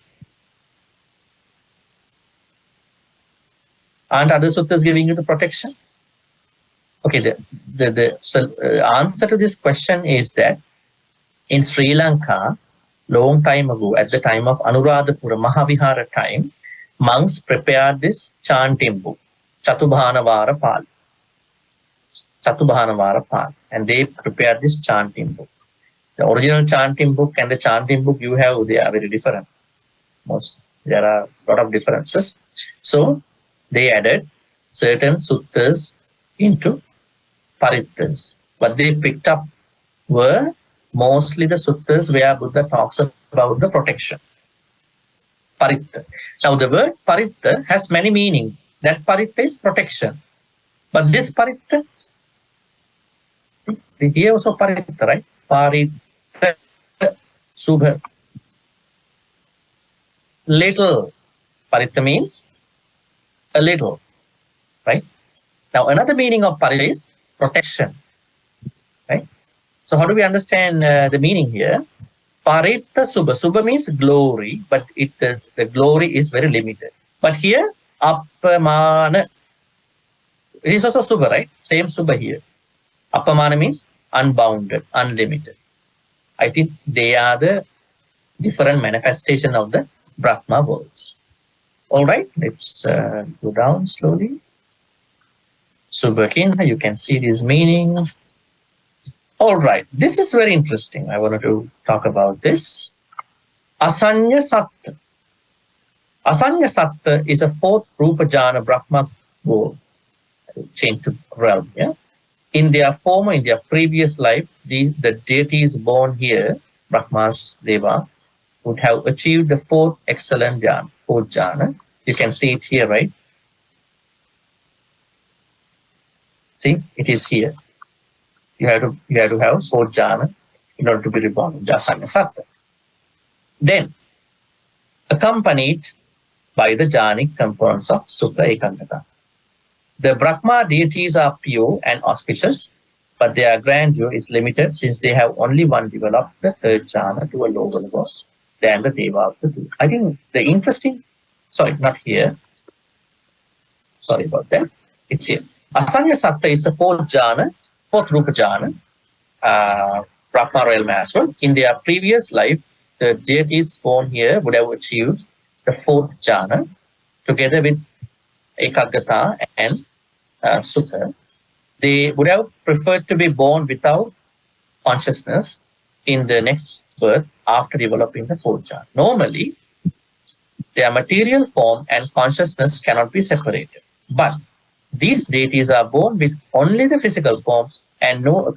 Speaker 1: Aren't other suttas giving you the protection? Okay, the answer to this question is that in Sri Lanka, long time ago, at the time of Anuradhapura Mahavihara time, monks prepared this chanting book, Chatubhanavara Pali. Chatubhanavara Pali. And they prepared this chanting book. The original chanting book and the chanting book you have, they are very different. There are a lot of differences. So they added certain suttas into parittas. What they picked up were mostly the suttas where Buddha talks about the protection. Paritta. Now the word paritta has many meanings. That paritta is protection. But this paritta, here also paritta, right? Paritta subha. Little. Paritta means a little, right? Now, another meaning of paritta is protection, right? So how do we understand the meaning here? Paritta subha. Subha means glory, but the glory is very limited. But here, appamana, it is also subha, right? Same subha here. Appamana means unbounded, unlimited. I think they are the different manifestation of the Brahma words. All right, let's go down slowly. Subhakin, you can see these meanings. All right, this is very interesting. I wanted to talk about this. Asanya Satta. Asanya Satta is a fourth Rupa Jhana Brahma world, change to realm. Yeah? In their previous life, the deities born here, Brahmas, Deva, would have achieved the fourth excellent jhana, fourth jhana. You can see it here, right? See, it is here. You have to have fourth jhana in order to be reborn in Asanya Satta. Then, accompanied by the jhanic components of Sutta Ekangata. The Brahma deities are pure and auspicious, but their grandeur is limited since they have only one developed the third jhana to a lower level than the Deva of the two. I think the interesting, sorry, not here. Sorry about that. It's here. Asanya Satta is the fourth jhana, fourth Rupa jhana, Brahma realm as well. In their previous life, the deities born here would have achieved the fourth jhana together with Ekagata and Sutta. They would have preferred to be born without consciousness in the next birth after developing the fourth jhana. Normally, their material form and consciousness cannot be separated. But these deities are born with only the physical form and no.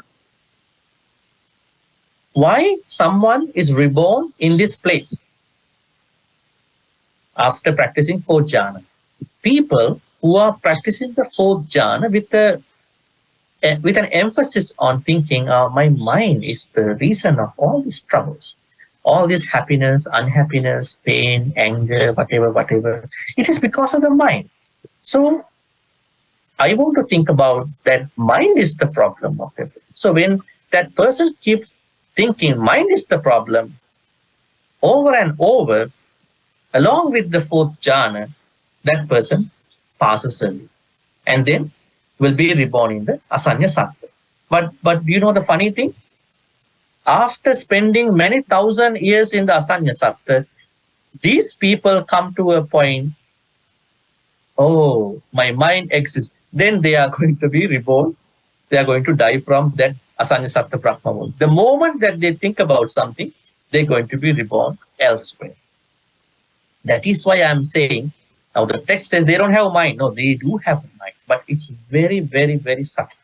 Speaker 1: Why someone is reborn in this place after practicing fourth jhana? People who are practicing the fourth jhana with an emphasis on thinking, my mind is the reason of all these troubles, all this happiness, unhappiness, pain, anger, whatever. It is because of the mind. So I want to think about that mind is the problem of everything. So when that person keeps thinking mind is the problem over and over, along with the fourth jhana, that person passes away and then will be reborn in the Asanya Satta. But you know the funny thing? After spending many thousand years in the Asanya Satta, these people come to a point, oh, my mind exists. Then they are going to be reborn. They are going to die from that Asanya Satta Brahma world. The moment that they think about something, they're going to be reborn elsewhere. That is why I'm saying, now the text says they don't have a mind. No, they do have a mind, but it's very, very, very subtle.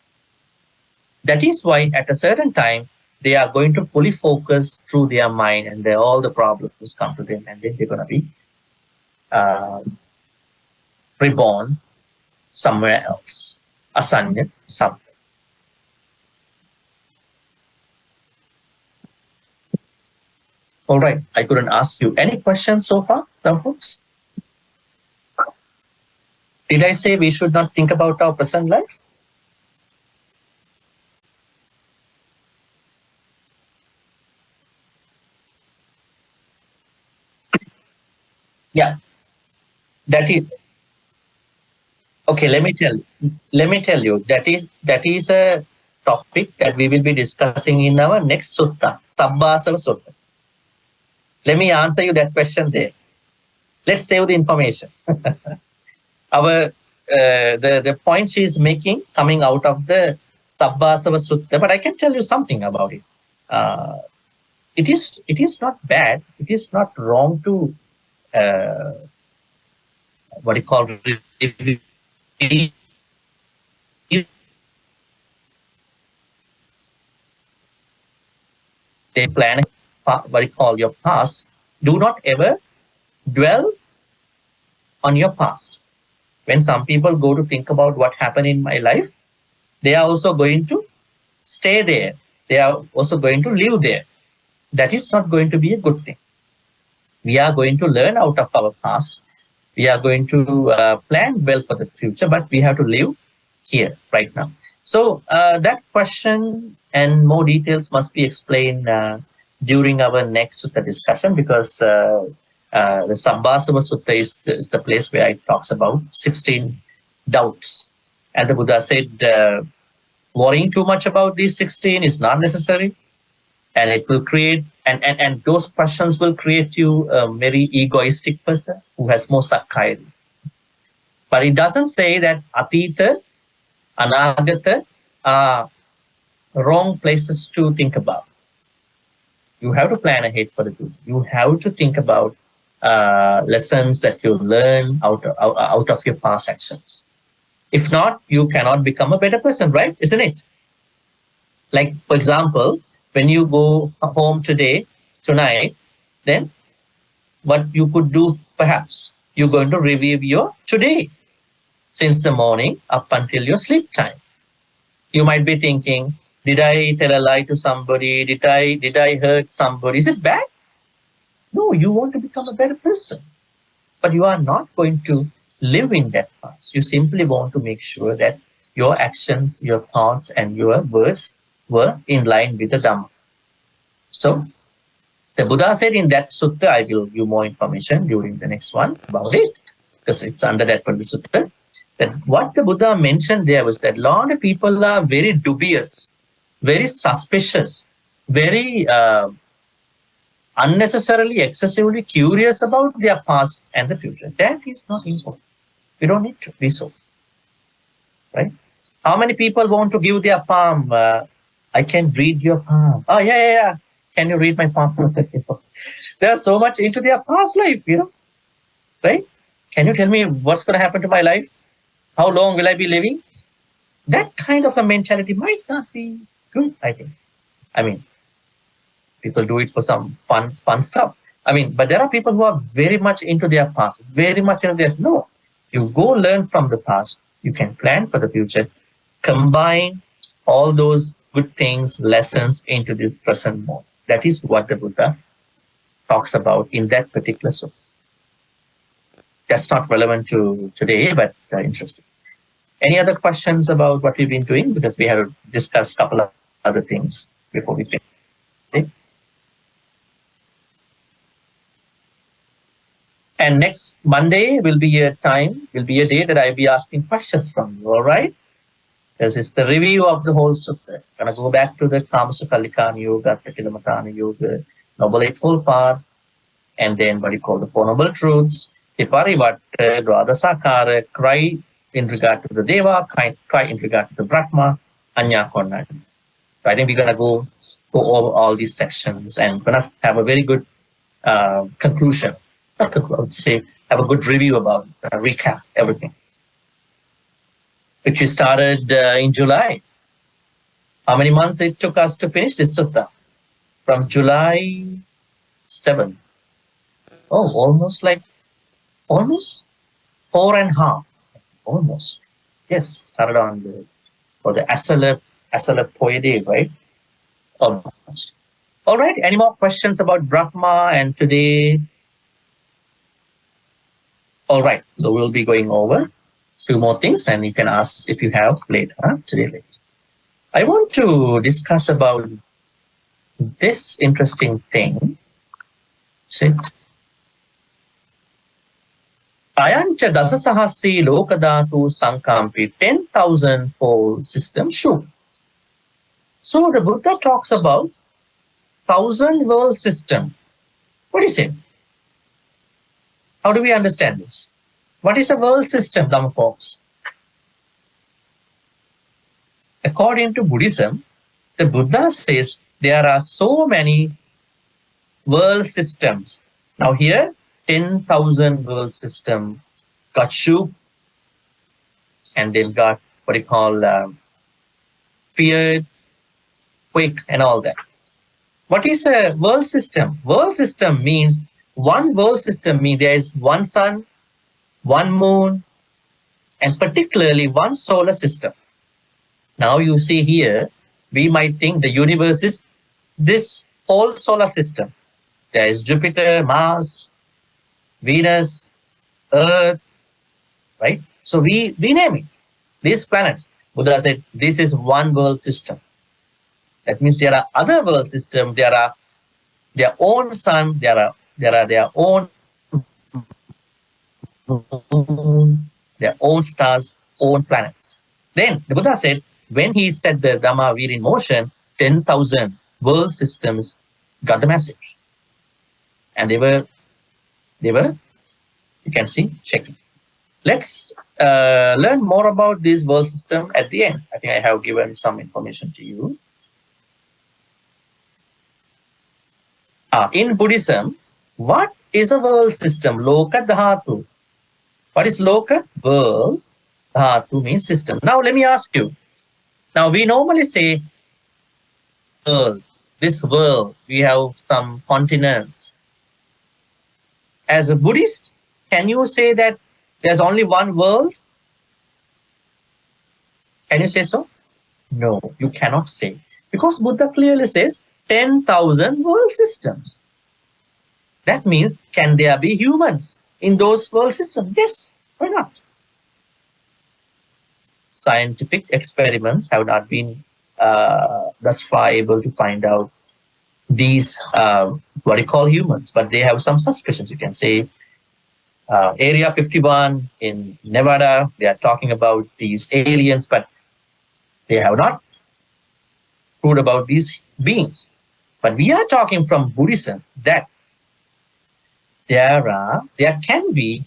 Speaker 1: That is why at a certain time, they are going to fully focus through their mind and all the problems come to them, and then they're going to be reborn somewhere else. Asanya Satta. All right, I couldn't ask you any questions so far, folks? Did I say we should not think about our present life? Yeah, that is okay. Let me tell you that is a topic that we will be discussing in our next sutta, Sabbasava Sutta. Let me answer you that question there. Let's save the information. The point she is making coming out of the Sabbasava Sutta, but I can tell you something about it. It is not bad. It is not wrong to what you call they plan what you call your past. Do not ever dwell on your past. when some people go to think about what happened in my life, they are also going to stay there. They are also going to live there. That is not going to be a good thing. We are going to learn out of our past. We are going to plan well for the future, but we have to live here right now. So that question and more details must be explained during our next sutta discussion, because the Sabbasava Sutta is the place where it talks about 16 doubts. And the Buddha said, worrying too much about these 16 is not necessary. And it will create, and those questions will create you a very egoistic person who has more sakkaya. But it doesn't say that Atita, Anagata are wrong places to think about. You have to plan ahead for the future. You have to think about lessons that you learn out of your past actions. If not, you cannot become a better person, right? Isn't it? Like, for example, when you go home tonight, then what you could do, perhaps, you're going to review your today, since the morning up until your sleep time. You might be thinking, did I tell a lie to somebody? Did I hurt somebody? Is it bad? No, you want to become a better person. But you are not going to live in that past. You simply want to make sure that your actions, your thoughts, and your words were in line with the Dhamma. So, the Buddha said in that sutta, I will give more information during the next one about it, because it's under that particular sutta, that what the Buddha mentioned there was that a lot of people are very dubious, very suspicious, very unnecessarily, excessively curious about their past and the future. That is not important. We don't need to be so. Right? How many people want to give their palm? I can read your palm. Oh, yeah. Can you read my palm? They are so much into their past life, right? Can you tell me what's going to happen to my life? How long will I be living? That kind of a mentality might not be good, I think. I mean, people do it for some fun stuff. I mean, but there are people who are very much into their past, very much into their, no. You go learn from the past. You can plan for the future. Combine all those good things, lessons into this present moment. That is what the Buddha talks about in that particular sutta. That's not relevant to today, but interesting. Any other questions about what we've been doing? Because we have discussed a couple of other things before we finish. Okay? And next Monday will be a day that I'll be asking questions from you, all right? Because it's the review of the whole sutta. I'm going to go back to the Kamasukalikana Yoga, Patilamatana Yoga, Noble Eightfold Path, and then what you call the Four Noble Truths, Tiparivatta, Dwadasakara, cry in regard to the Deva, cry in regard to the Brahma, Anya Kondanna. So I think we're going to go over all these sections and going to have a very good conclusion. I would say have a good review about it, recap everything. Which we started in July. How many months it took us to finish this sutta? From July 7. Oh, almost 4.5. Almost. Yes, started on the Asala Poyade, right? Almost. All right, any more questions about Brahma and today? All right, so we'll be going over few more things, and you can ask if you have later, today. I want to discuss about this interesting thing. Sit. Ayancha dasasahasi lokadatu sankampi 10,000 fold system shu. So the Buddha talks about 1,000 world system. What is it? How do we understand this? What is a world system, Dhamma folks? According to Buddhism, the Buddha says there are so many world systems. Now here, 10,000 world system got Shu, and then got what you call fear, quake, and all that. What is a world system? World system means one world system means there is one sun, one moon, and particularly one solar system. Now you see here, we might think the universe is this whole solar system. There is Jupiter, Mars, Venus, Earth, right? So we name it. These planets. Buddha said, this is one world system. That means there are other world systems, there are their own sun, there are their own moon, their own stars, own planets. Then the Buddha said, when he set the Dhamma wheel in motion, 10,000 world systems got the message. And they were, you can see, checking. Let's learn more about this world system at the end. I think I have given some information to you. In Buddhism, what is a world system? Loka dhatu. What is loka? World. Dhatu means system. Now let me ask you. Now we normally say world. This world, we have some continents. As a Buddhist, can you say that there's only one world? Can you say so? No, you cannot say. Because Buddha clearly says 10,000 world systems. That means, can there be humans in those world systems? Yes, why not? Scientific experiments have not been thus far able to find out these, what you call humans, but they have some suspicions. You can say Area 51 in Nevada, they are talking about these aliens, but they have not proved about these beings. But we are talking from Buddhism that there can be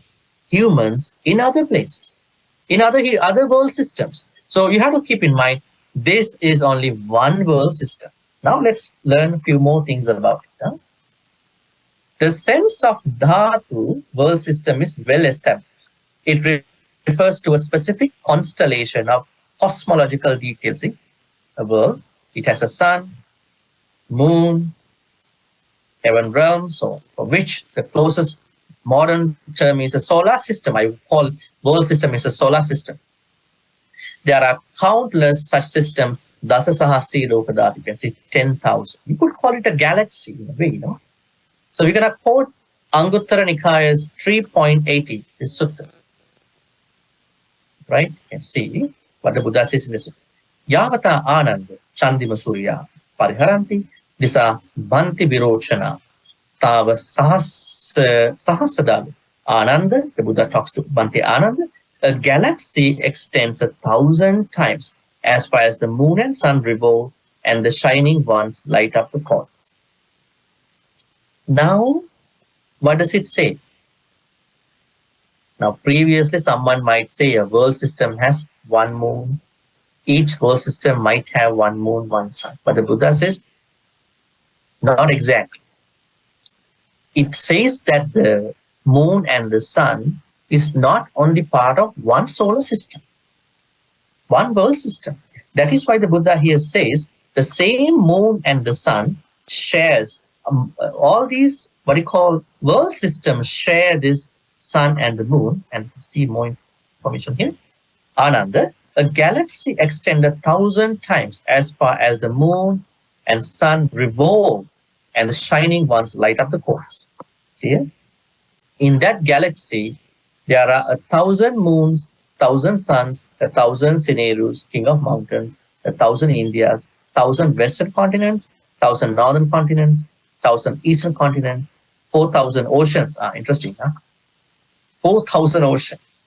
Speaker 1: humans in other places, in other world systems. So you have to keep in mind, this is only one world system. Now let's learn a few more things about it. Huh? The sense of dhatu, world system, is well established. It refers to a specific constellation of cosmological details in the world. It has a sun, moon, heaven realms, so for which the closest modern term is a solar system. I would call world system is a solar system. There are countless such systems. Dasasahasi Lokadhat, you can say 10,000. You could call it a galaxy in a way, you know. So we're going to quote Anguttara Nikaya's 3.80, this Sutta. Right? You can see what the Buddha says in this. Yavata Ananda Chandima Surya Pariharanti Disa Bhante Virochana Tava Sahasadal Ananda. The Buddha talks to Bhante Ananda. A galaxy extends 1,000 times as far as the moon and sun revolve, and the shining ones light up the corners. Now, what does it say? Now, previously, someone might say a world system has one moon. Each world system might have one moon, one sun. But the Buddha says, not exactly. It says that the moon and the sun is not only part of one solar system, one world system. That is why the Buddha here says the same moon and the sun shares all these, what you call world systems, share this sun and the moon. And see more information here. Ananda, a galaxy extends 1,000 times as far as the moon and sun revolve, and the shining ones light up the corners. See here? In that galaxy, there are 1,000 moons, 1,000 suns, 1,000 scenarios, king of mountains, 1,000 Indias, 1,000 western continents, 1,000 northern continents, 1,000 eastern continents, 4,000 oceans. Interesting, huh? 4,000 oceans,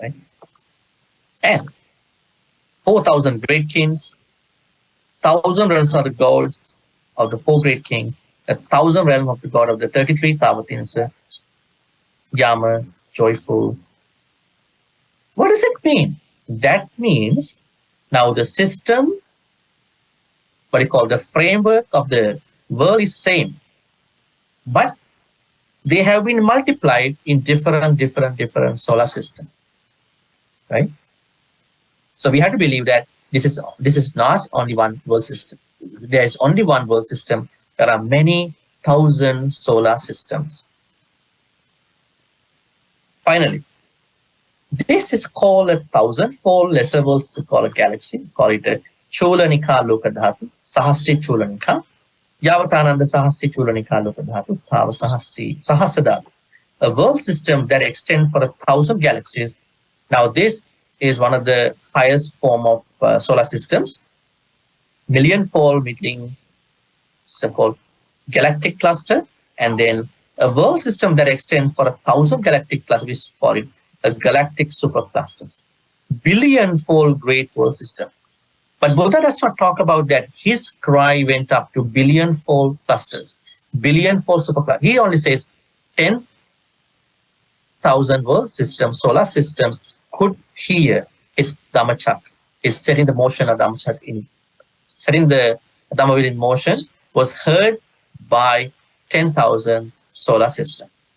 Speaker 1: right? And 4,000 great kings, 1,000 realms of the gods of the 4 great kings, 1,000 realms of the god of the 33 Tavatinsa, Yama, joyful. What does it mean? That means now the system, what you call the framework of the world is same, but they have been multiplied in different solar systems, right? So we have to believe that this is not only one world system. There is only one world system. There are many thousand solar systems. Finally, This is called a thousandfold lesser worlds, called a galaxy, call it a Cholanika Lokadhatu, Sahasri Cholanika, Yavatananda Sahasri Cholanika Lokadhatu, Tava Sahasada, a world system that extends for 1,000 galaxies. Now, this is one of the highest form of solar systems, millionfold meeting system called galactic cluster, and then a world system that extends for 1,000 galactic clusters, we call it a galactic supercluster. Billionfold great world system. But Buddha does not talk about that. His cry went up to billionfold clusters, billionfold superclusters. He only says 10,000 world systems, solar systems could hear his Dhammacakka, is setting the motion of Dhammacakka in setting the Dhammavil in motion, was heard by 10,000 solar systems.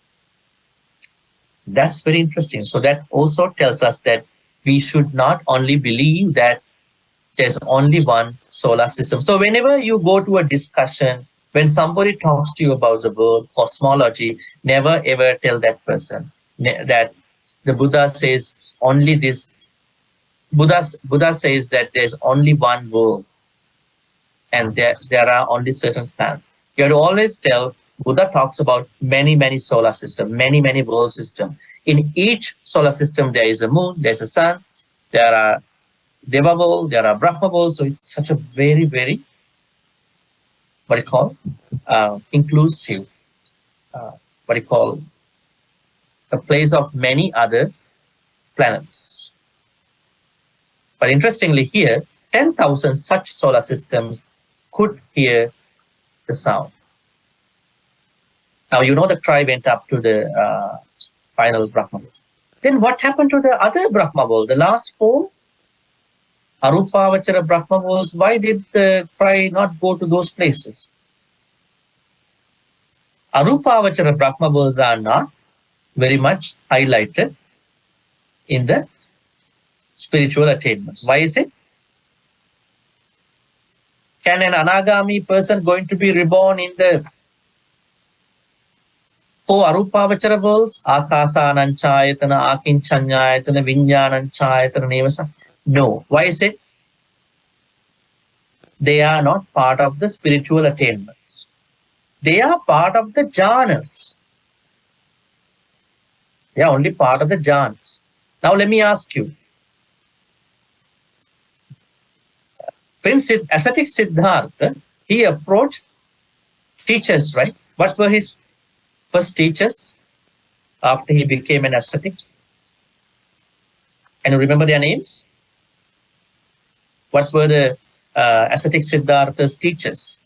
Speaker 1: That's very interesting. So that also tells us that we should not only believe that there's only one solar system. So whenever you go to a discussion, when somebody talks to you about the world, cosmology, never ever tell that person that the Buddha says only this. Buddha says that there's only one world and there are only certain planets. You have to always tell, Buddha talks about many solar systems, many world systems. In each solar system, there is a moon, there's a sun, there are Deva world, there are Brahma world. So it's such a very, what you call, inclusive, what you call, a place of many other planets. But interestingly here, 10,000 such solar systems could hear the sound. Now, you know the cry went up to the final Brahma world. Then what happened to the other Brahma world, the last four? Arupavachara Brahma worlds, why did the cry not go to those places? Arupavachara Brahma worlds are not very much highlighted in the spiritual attainments. Why is it? Can an anagami person going to be reborn in the four Arupavachara worlds? Akasananchayatana, Akinchanyayatana, Vinyananchayatana, Nevasa? No. Why is it? They are not part of the spiritual attainments. They are part of the jhanas. They are only part of the jhanas. Now let me ask you. Prince ascetic Siddhartha, he approached teachers, right? What were his first teachers after he became an ascetic? Can you remember their names? What were the ascetic Siddhartha's teachers?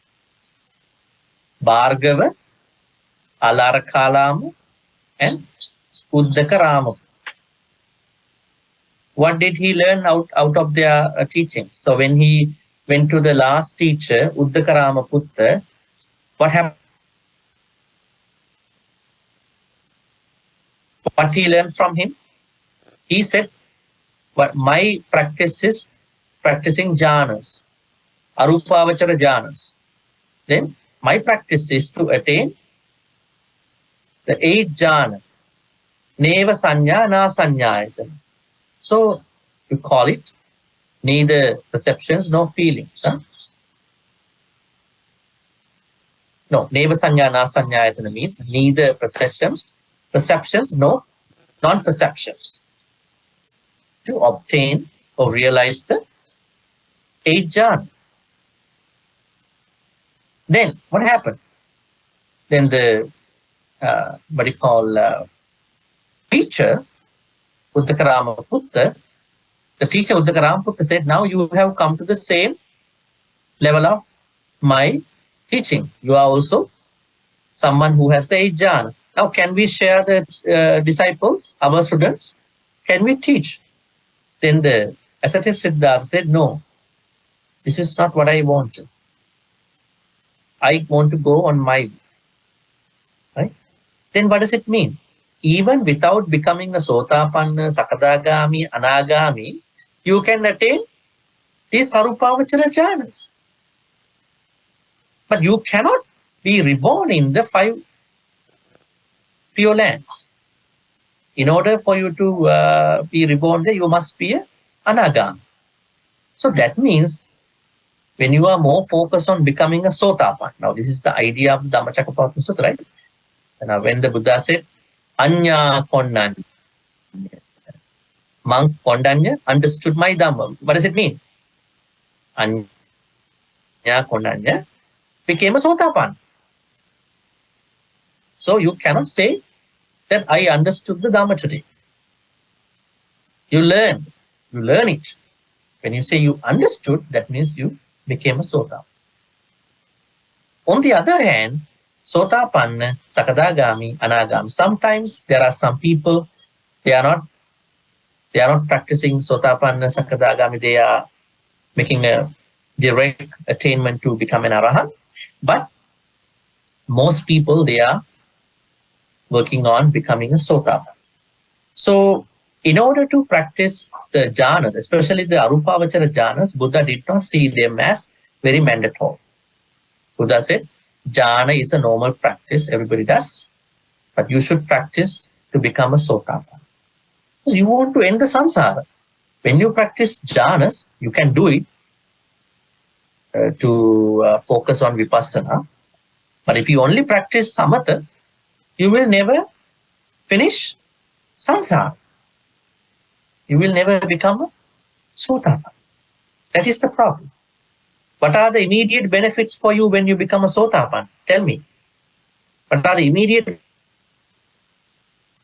Speaker 1: Bhargava, Alarakalama, and Uddakarama. What did he learn out of their teachings? So when he went to the last teacher, Uddakarama Putta, what happened? What he learned from him? He said, "What my practice is practicing jhanas, arupavachara jhanas. Then my practice is to attain the 8th jhana, neva sanya na sanyayatana." So you call it neither perceptions nor feelings. Huh? No, neva sanya na sanyayatana means neither perceptions nor non-perceptions to obtain or realize the 8th jhana. Then what happened? Then the what you call teacher Uddakarama Putta, the teacher Uddakarama Putta said, now you have come to the same level of my teaching. You are also someone who has the 8th jhana. Now can we share the disciples, our students? Can we teach? Then the ascetic Siddhartha said, no, this is not what I want. I want to go on my way. Right? Then what does it mean? Even without becoming a Sotapanna, Sakadagami, Anagami, you can attain these Sarupavachara jhanas. But you cannot be reborn in the 5 pure lands. In order for you to be reborn there, you must be a anagami. So that means when you are more focused on becoming a Sotapatti, now this is the idea of Dhammacakkappavattana Sutta, right? And when the Buddha said, Anya Kondanna, monk Kondanna understood my Dhamma. What does it mean? Anya Kondanna became a Sotapatti. So you cannot say that I understood the Dhamma today. You learn it. When you say you understood, that means you became a Sotapatti. On the other hand, Sotapanna, Sakadagami, Anagami. Sometimes there are some people, they are not practicing Sotapanna, Sakadagami. They are making a direct attainment to become an Arahant. But most people, they are working on becoming a Sotapanna. So in order to practice the jhanas, especially the Arupavachara jhanas, Buddha did not see them as very mandatory. Buddha said, jhana is a normal practice, everybody does, but you should practice to become a Sotapanna. Because you want to end the samsara. When you practice jhanas, you can do it to focus on vipassana. But if you only practice samatha, you will never finish samsara. You will never become a Sotapanna. That is the problem. What are the immediate benefits for you when you become a Sotapanna? Tell me. What are the immediate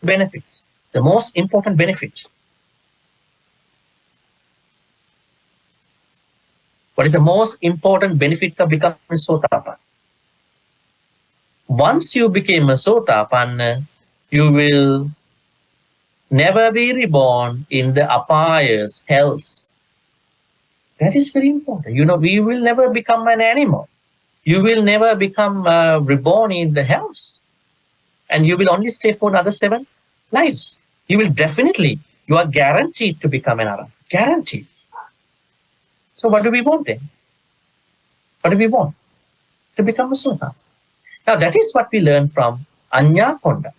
Speaker 1: benefits? The most important benefit. What is the most important benefit of becoming a Sotapanna? Once you became a Sotapanna, you will never be reborn in the apayas, hells. That is very important. You know, we will never become an animal. You will never become reborn in the hells. And you will only stay for another 7 lives. You will definitely, you are guaranteed to become an Arahant. Guaranteed. So what do we want then? What do we want? To become a Sota. Now that is what we learn from Anya Kondanna.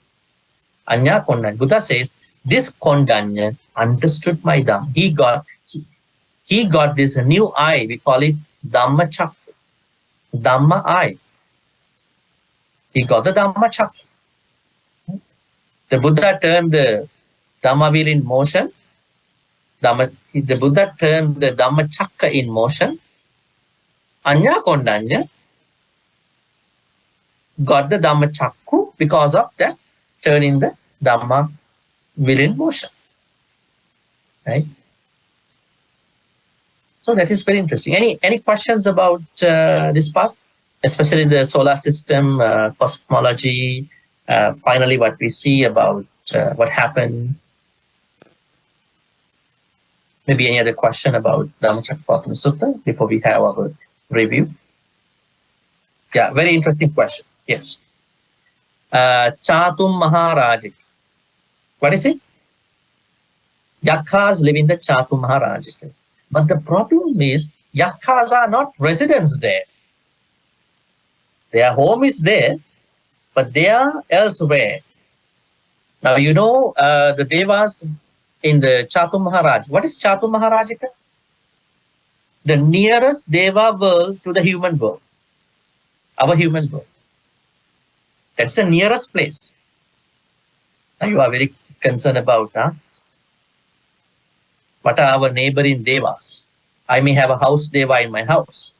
Speaker 1: Anya Kondanna. Buddha says, this Kondanna understood my Dhamma. He got this new eye. We call it Dhammacakka. Dhamma eye. He got the Dhammacakka. The Buddha turned the Dhamma wheel in motion. The Buddha turned the Dhammacakka in motion. Anya Kondanna got the Dhammacakku because of that turning the Dhamma wheel in motion. Right? So that is very interesting. Any questions about this part, especially the solar system, cosmology, finally what we see about what happened? Maybe any other question about Dhammacakkappavattana Sutta before we have our review? Yeah, very interesting question. Yes. Chatum Maharajik. What is it? Yakhas live in the Chatum Maharajikas. But the problem is, Yakhas are not residents there. Their home is there, but they are elsewhere. Now, you know the Devas in the Chatum Maharaj. What is Chatum Maharajika? The nearest Deva world to the human world. Our human world. That's the nearest place. Now, you are very concerned about, what are our neighboring Devas? I may have a house Deva in my house.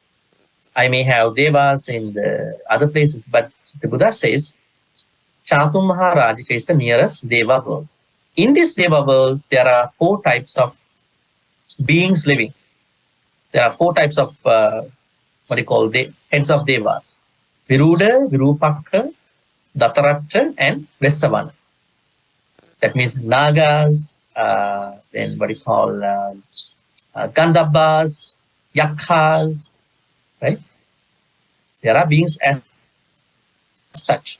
Speaker 1: I may have Devas in the other places, but the Buddha says, Chatum Maharajika is the nearest Deva world. In this Deva world, there are 4 types of beings living. There are 4 types of, heads of Devas. Viruda, Virupakka, Dataratta, and Vessavana. That means Nagas, then Gandhabas, Yakhas, right? There are beings as such.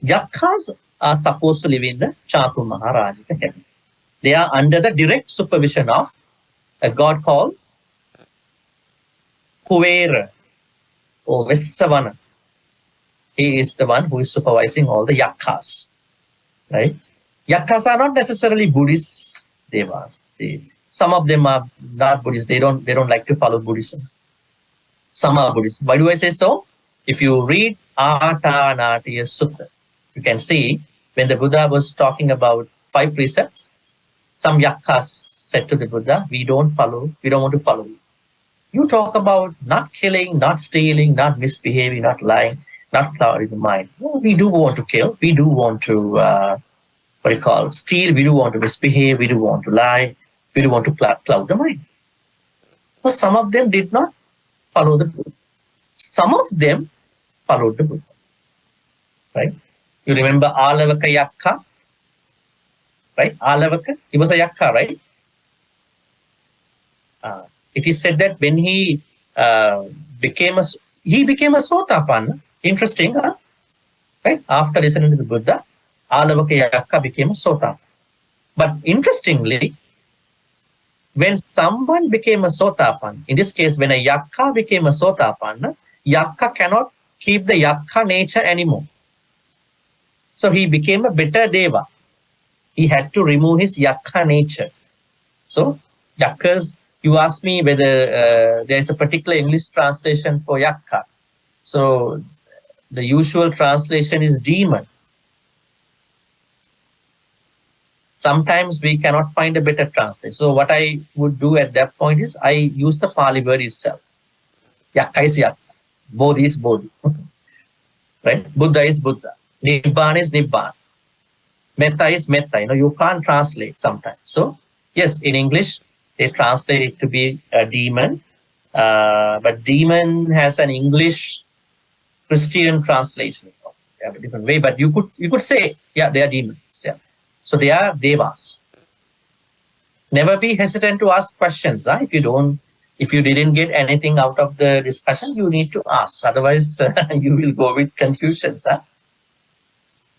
Speaker 1: Yakhas are supposed to live in the Chatum Maharajika heaven. They are under the direct supervision of a god called Kuvera or Vessavana. He is the one who is supervising all the Yakhas, right? Yakas are not necessarily Buddhist devas. Some of them are not Buddhist. They don't like to follow Buddhism. Some are Buddhist. Why do I say so? If you read Atanatiya Sutta, you can see when the Buddha was talking about 5 precepts, some yakas said to the Buddha, we don't want to follow you. You talk about not killing, not stealing, not misbehaving, not lying, not clouding the mind. Well, we do want to kill. We do want to, steal. We do want to misbehave. We do want to lie. We do want to cloud the mind. So some of them did not follow the Buddha. Some of them followed the Buddha. Right? You remember Alavaka Yakka? Right? Alavaka? He was a Yakka, right? It is said that when he became a Sotapanna. Interesting, huh? Right? After listening to the Buddha, Alavaka Yakka became a Sotapanna. But interestingly, when someone became a Sotapanna, in this case, when a Yakka became a Sotapanna, Yakka cannot keep the Yakka nature anymore. So he became a better Deva. He had to remove his Yakka nature. So Yakkas, you asked me whether there is a particular English translation for Yakka. So the usual translation is demon. Sometimes we cannot find a better translation. So what I would do at that point is I use the Pali word itself. Yakka is Yakka. Bodhi is Bodhi. Right? Buddha is Buddha. Nibbana is Nibbana. Metta is Metta. You can't translate sometimes. So yes, in English, they translate it to be a demon. But demon has an English Christian translation. They have a different way. But you could say, yeah, they are demons. Yeah. So they are devas. Never be hesitant to ask questions. Huh? If you didn't get anything out of the discussion, you need to ask. Otherwise, you will go with confusions. Huh?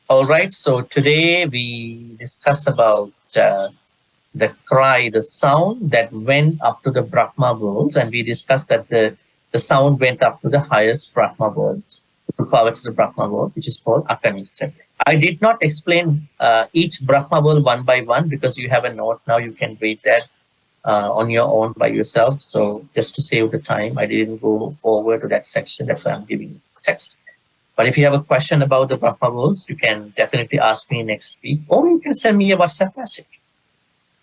Speaker 1: All right. So today we discuss about the cry, the sound that went up to the Brahma worlds, and we discussed that the sound went up to the highest Brahma world, the Brahma world, which is called Akanita. I did not explain each Brahma world one by one because you have a note now. You can read that on your own by yourself. So just to save the time, I didn't go over to that section. That's why I'm giving you text. But if you have a question about the Brahma worlds, you can definitely ask me next week, or you can send me a WhatsApp message.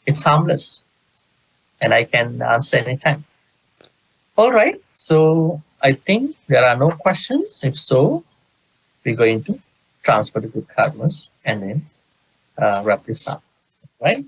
Speaker 1: It's harmless, and I can answer anytime. All right. So I think there are no questions. If so, we're going to transfer the good karmas and then wrap this up. Right?